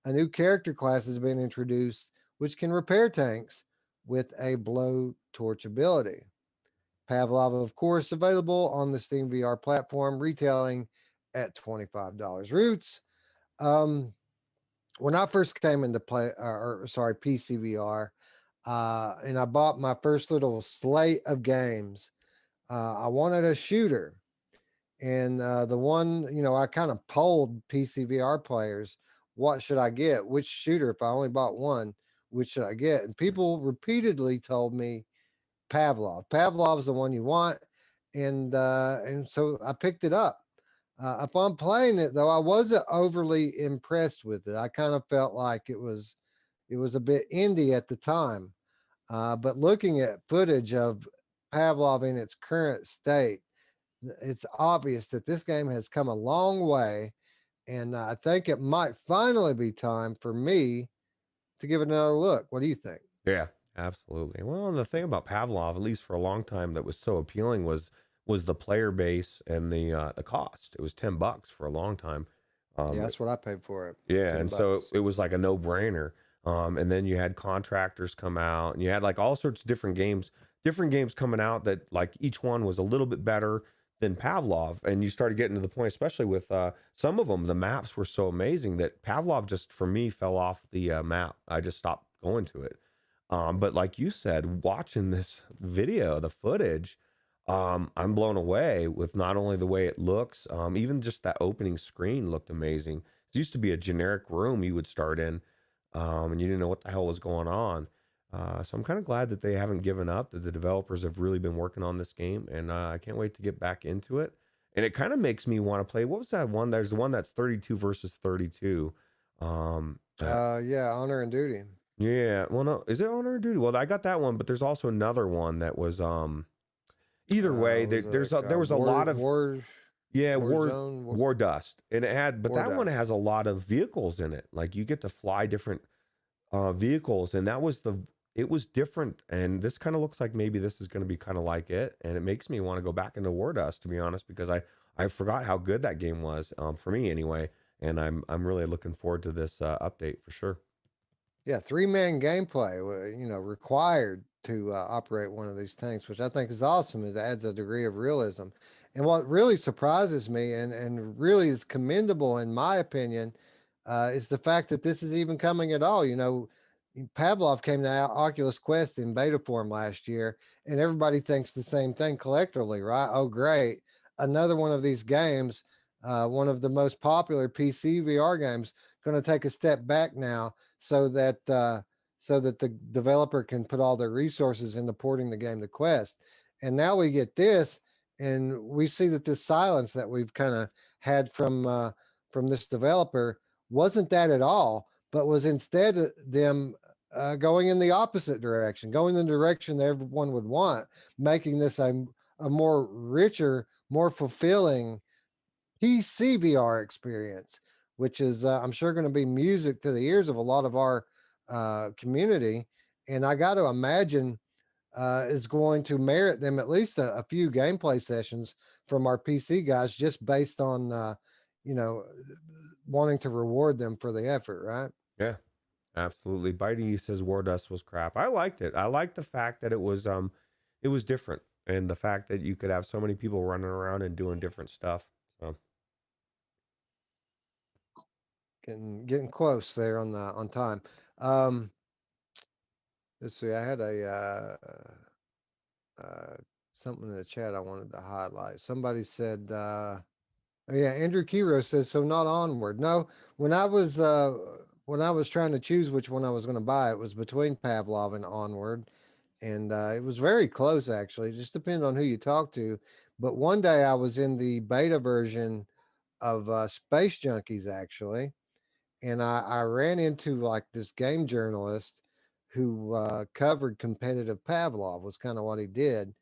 a new character class has been introduced, which can repair tanks with a blowtorch ability. Pavlov, of course, available on the Steam VR platform, retailing at $25. Roots. When I first came into PCVR, and I bought my first little slate of games, I wanted a shooter. And the one, I kind of polled PCVR players, what should I get? Which shooter, if I only bought one, which should I get? And people repeatedly told me Pavlov. Pavlov's the one you want. And so I picked it up. Upon playing it, though, I wasn't overly impressed with it. I kind of felt like it was a bit indie at the time. But looking at footage of Pavlov in its current state, it's obvious that this game has come a long way. And I think it might finally be time for me to give it another look. What do you think? Yeah, absolutely. Well, and the thing about Pavlov, at least for a long time, that was so appealing was the player base and the cost. It was $10 for a long time. Yeah, that's what I paid for it. Yeah, and so $10. it was like a no-brainer. And then you had contractors come out, and you had like all sorts of different games coming out that like each one was a little bit better than Pavlov. And you started getting to the point, especially with some of them, the maps were so amazing that Pavlov just for me fell off the map. I just stopped going to it. But like you said, watching this video, the footage, I'm blown away with not only the way it looks, even just that opening screen looked amazing. It used to be a generic room you would start in, and you didn't know what the hell was going on. So I'm kind of glad that they haven't given up, that the developers have really been working on this game, and I can't wait to get back into it. And it kind of makes me want to play. What was that one? There's the one that's 32 versus 32. Yeah, Honor and Duty. Yeah. Well, no, is it Honor and Duty? Well, I got that one, but there's also another one that was either way, there was a lot of war dust, and it had, but that one has a lot of vehicles in it. Like you get to fly different vehicles, and it was different. And this kind of looks like maybe this is going to be kind of like it, and it makes me want to go back into War Dust, to be honest, because I forgot how good that game was, for me anyway. And I'm really looking forward to this update for sure. Yeah, 3-man gameplay, required to operate one of these tanks, which I think is awesome. It adds a degree of realism. And what really surprises me and really is commendable, in my opinion, is the fact that this is even coming at all. Pavlov came to Oculus Quest in beta form last year, and everybody thinks the same thing collectively, right? Oh, great. Another one of these games, one of the most popular PC VR games, going to take a step back now so that the developer can put all their resources into porting the game to Quest. And now we get this, and we see that this silence that we've kind of had from this developer wasn't that at all, but was instead them going in the opposite direction, going in the direction that everyone would want, making this a more richer, more fulfilling PCVR experience, which is I'm sure going to be music to the ears of a lot of our community, and I got to imagine is going to merit them at least a few gameplay sessions from our PC guys, just based on you know wanting to reward them for the effort, right? Yeah, absolutely. Bitey says War Dust was crap. I liked it. I liked the fact that it was different, and the fact that you could have so many people running around and doing different stuff. So Getting close there on time. Um, let's see. I had uh, something in the chat I wanted to highlight. Somebody said, oh, yeah, Andrew Kiro says, so not Onward. No, when I was when I was trying to choose which one I was going to buy, it was between Pavlov and Onward, and it was very close actually. It just depends on who you talk to. But one day I was in the beta version of Space Junkies actually, and I ran into like this game journalist who covered competitive Pavlov, was kind of what he did,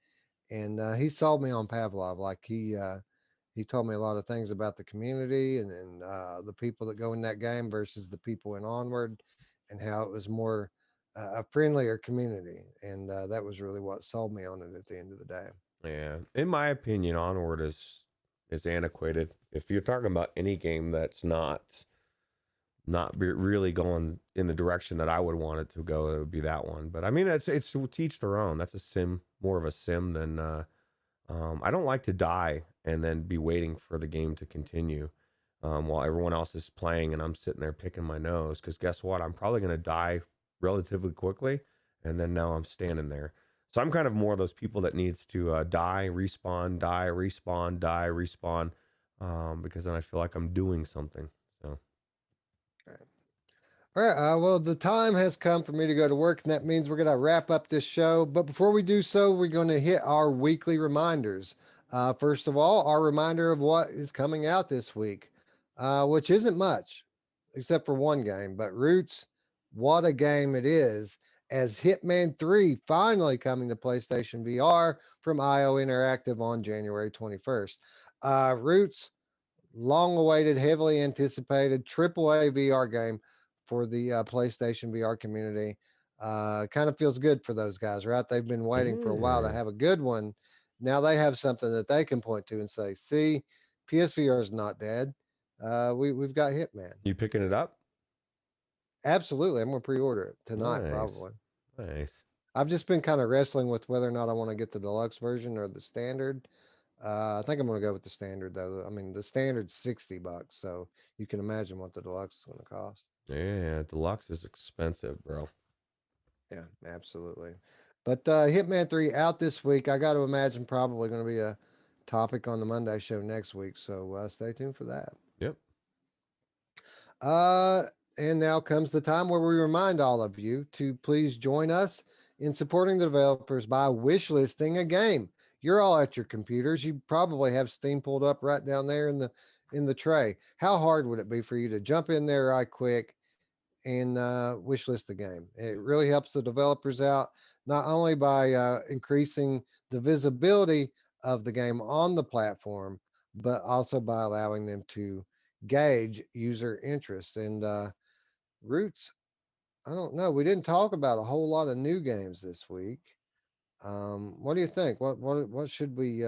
and he sold me on Pavlov. Like he told me a lot of things about the community and the people that go in that game versus the people in Onward, and how it was more a friendlier community, and that was really what sold me on it at the end of the day. yeah, in my opinion, Onward is antiquated. If you're talking about any game that's really going in the direction that I would want it to go, it would be that one. But I mean, it's to each their own. That's a sim, more of a sim than I don't like to die and then be waiting for the game to continue while everyone else is playing and I'm sitting there picking my nose. Because guess what? I'm probably going to die relatively quickly, and then now I'm standing there. So I'm kind of more of those people that needs to die, respawn, die, respawn, die, respawn, because then I feel like I'm doing something. So. All right. Well, the time has come for me to go to work, and that means we're going to wrap up this show. But before we do so, we're going to hit our weekly reminders. First of all, our reminder of what is coming out this week, which isn't much, except for one game. But Roots, what a game it is! As Hitman 3 finally coming to PlayStation VR from IO Interactive on January 21st. Roots, long awaited, heavily anticipated AAA VR game for the PlayStation VR community. Kind of feels good for those guys, right? They've been waiting for a while to Yeah. have a good one. Now they have something that they can point to and say, see, PSVR is not dead. We've got Hitman. You picking it up? Absolutely. I'm going to pre order it tonight, Nice. probably. Nice. I've just been kind of wrestling with whether or not I want to get the deluxe version or the standard. I think I'm going to go with the standard though. I mean, the standard's $60, so you can imagine what the deluxe is going to cost. Yeah, deluxe is expensive, bro. Yeah, absolutely. But Hitman 3 out this week. I got to imagine probably going to be a topic on the Monday show next week, so stay tuned for that. Yep. And now comes the time where we remind all of you to please join us in supporting the developers by wishlisting a game. You're all at your computers. You probably have Steam pulled up right down there in the tray. How hard would it be for you to jump in there right quick and wishlist the game? It really helps the developers out, not only by increasing the visibility of the game on the platform, but also by allowing them to gauge user interest. And Roots, I don't know. We didn't talk about a whole lot of new games this week. What do you think? What should we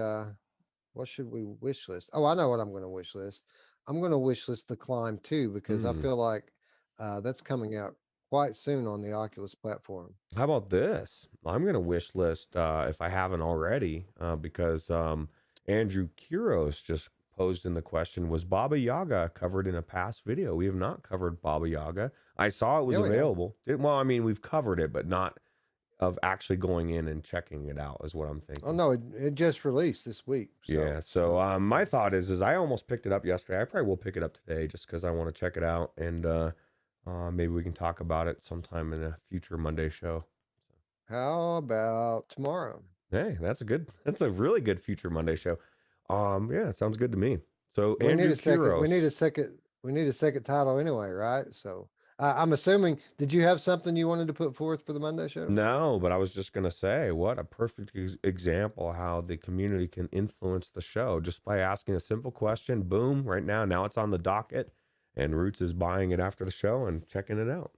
wish list? Oh, I know what I'm going to wish list. I'm going to wish list The Climb 2 because I feel like that's coming out quite soon on the Oculus platform. How about this? I'm gonna wish list if I haven't already, because Andrew Kiros just posed in the question: was Baba Yaga covered in a past video? We have not covered Baba Yaga. I saw it was Yeah, we have. available. Well, I mean, we've covered it, but not of actually going in and checking it out, is what I'm thinking. Oh no, it just released this week. So. Yeah. So my thought is I almost picked it up yesterday. I probably will pick it up today just because I want to check it out, and maybe we can talk about it sometime in a future Monday show. How about tomorrow? Hey, that's a really good future Monday show. Yeah, it sounds good to me. So We Andrew need a second. Kiros. We need a second title anyway, right? So I'm assuming. Did you have something you wanted to put forth for the Monday show? No, but I was just gonna say, what a perfect example how the community can influence the show just by asking a simple question. Boom! Right now it's on the docket, and Roots is buying it after the show and checking it out.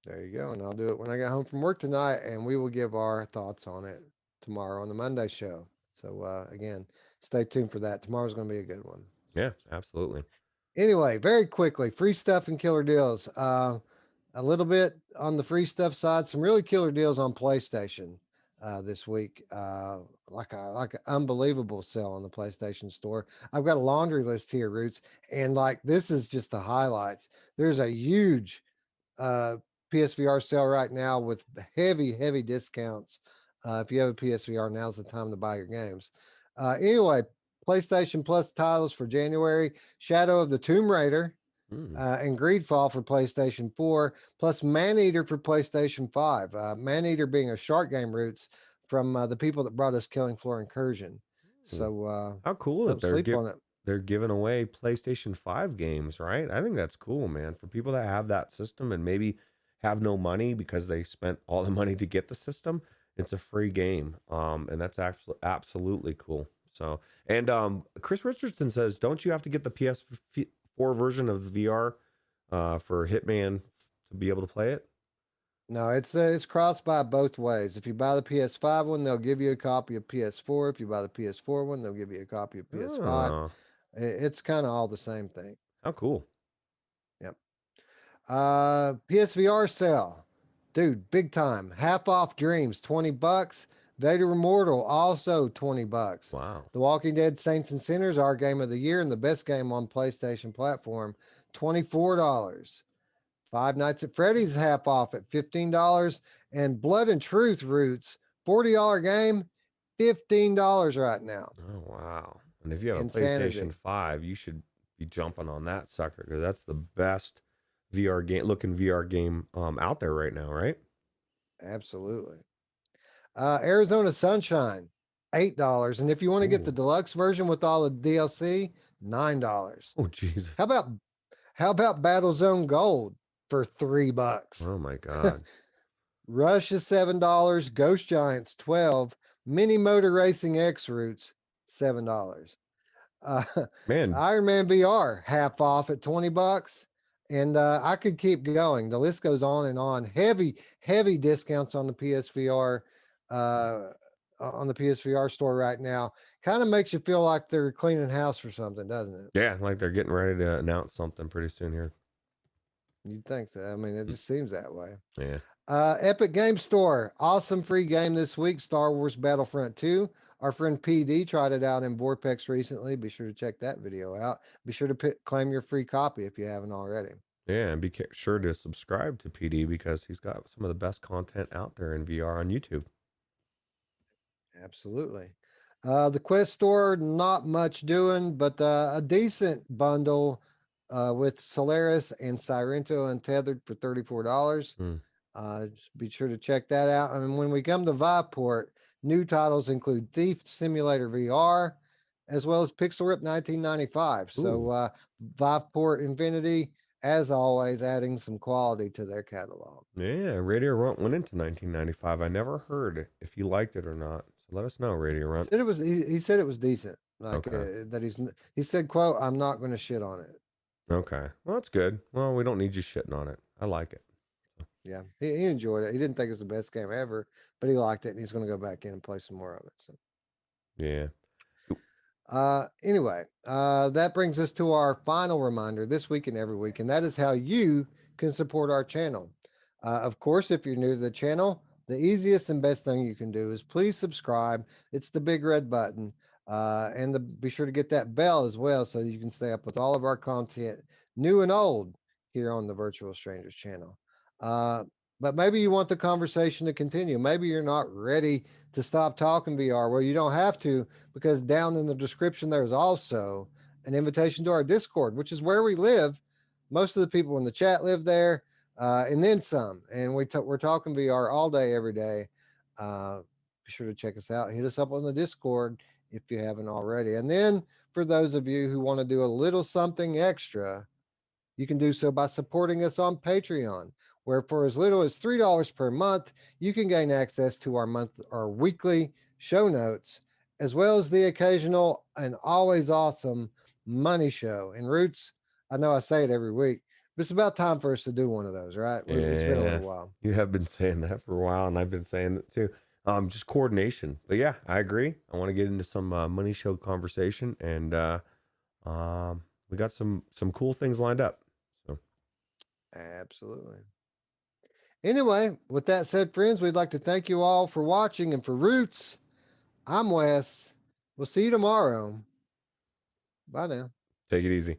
There you go. And I'll do it when I get home from work tonight, and we will give our thoughts on it tomorrow on the Monday show. So, again, stay tuned for that. Tomorrow's going to be a good one. Yeah, absolutely. Anyway, very quickly, free stuff and killer deals. A little bit on the free stuff side, some really killer deals on PlayStation this week. Like an unbelievable sale on the PlayStation Store. I've got a laundry list here, Roots, and like this is just the highlights. There's a huge uh, PSVR sale right now with heavy discounts. If you have a PSVR, now's the time to buy your games. Anyway, PlayStation Plus titles for January: Shadow of the Tomb Raider Mm. and Greedfall for PlayStation 4, plus Maneater for PlayStation 5. Maneater being a shark game, Roots, from the people that brought us Killing Floor Incursion. So How cool that don't sleep on it. they're giving away PlayStation 5 games, right? I think that's cool, man. For people that have that system and maybe have no money because they spent all the money to get the system, it's a free game. And that's actually absolutely cool. So, and Chris Richardson says, don't you have to get the PS4 version of the VR for Hitman to be able to play it? No, it's cross by both ways. If you buy the PS5 one, they'll give you a copy of PS4. If you buy the PS4 one, they'll give you a copy of PS5. Oh, It's kind of all the same thing. how cool. Yep. PSVR sale. Dude, big time. Half off Dreams, $20. Vader Immortal, also $20. Wow. The Walking Dead Saints and Sinners, our game of the year and the best game on PlayStation platform, $24. Five Nights at Freddy's half off at $15. And Blood and Truth Roots, $40 game, $15 right now. Oh, wow. And if you have Insanity. a PlayStation 5, you should be jumping on that sucker because that's the best VR game out there right now, right? Absolutely. Arizona Sunshine, $8. And if you want to get the Ooh. deluxe version with all the DLC, $9. Oh, Jesus. How about Battlezone Gold for $3? Oh, my God. Rush is $7. Ghost Giants, 12. Mini Motor Racing X Roots, $7. Man, Iron Man VR, half off at $20. And I could keep going. The list goes on and on. Heavy discounts on the PSVR store right now. Kind of makes you feel like they're cleaning house for something, doesn't it? yeah, like they're getting ready to announce something pretty soon here. You'd think so. I mean, it just seems that way. Yeah. Epic Game Store, awesome free game this week, Star Wars Battlefront 2. Our friend PD tried it out in Vorpex recently. Be sure to check that video out. Be sure to claim your free copy if you haven't already. Yeah, and be sure to subscribe to PD because he's got some of the best content out there in VR on YouTube. Absolutely. The Quest Store, not much doing, but a decent bundle with Solaris and Sirento Untethered for $34. Just be sure to check that out. And when we come to Viveport, new titles include Thief Simulator VR, as well as Pixel Rip 1995. So Viveport Infinity, as always, adding some quality to their catalog. Yeah, Radio Runt went into 1995. I never heard if you liked it or not. So let us know, Radio Runt. He said it was decent. Like Okay. that he said, quote, "I'm not going to shit on it." Okay. Well, that's good. Well, we don't need you shitting on it. I like it. Yeah, he enjoyed it. He didn't think it was the best game ever, but he liked it, and he's going to go back in and play some more of it. So, Yeah. anyway, that brings us to our final reminder this week and every week, and that is how you can support our channel. Of course, if you're new to the channel, the easiest and best thing you can do is please subscribe. It's the big red button, and be sure to get that bell as well so you can stay up with all of our content, new and old, here on the Virtual Strangers channel. But maybe you want the conversation to continue. Maybe you're not ready to stop talking VR. Well, you don't have to, because down in the description, there's also an invitation to our Discord, which is where we live. Most of the people in the chat live there, and then some. And we're talking VR all day, every day. Be sure to check us out. Hit us up on the Discord if you haven't already. And then for those of you who want to do a little something extra, you can do so by supporting us on Patreon, where for as little as $3 per month, you can gain access to our weekly show notes, as well as the occasional and always awesome money show. And Roots, I know I say it every week, it's about time for us to do one of those, right? It's been a Yeah, little while. you have been saying that for a while, and I've been saying that too. Just coordination. But yeah, I agree. I want to get into some money show conversation, and we got some cool things lined up. So Absolutely. Anyway, with that said, friends, we'd like to thank you all for watching, and for Roots, I'm Wes. We'll see you tomorrow. Bye now. take it easy.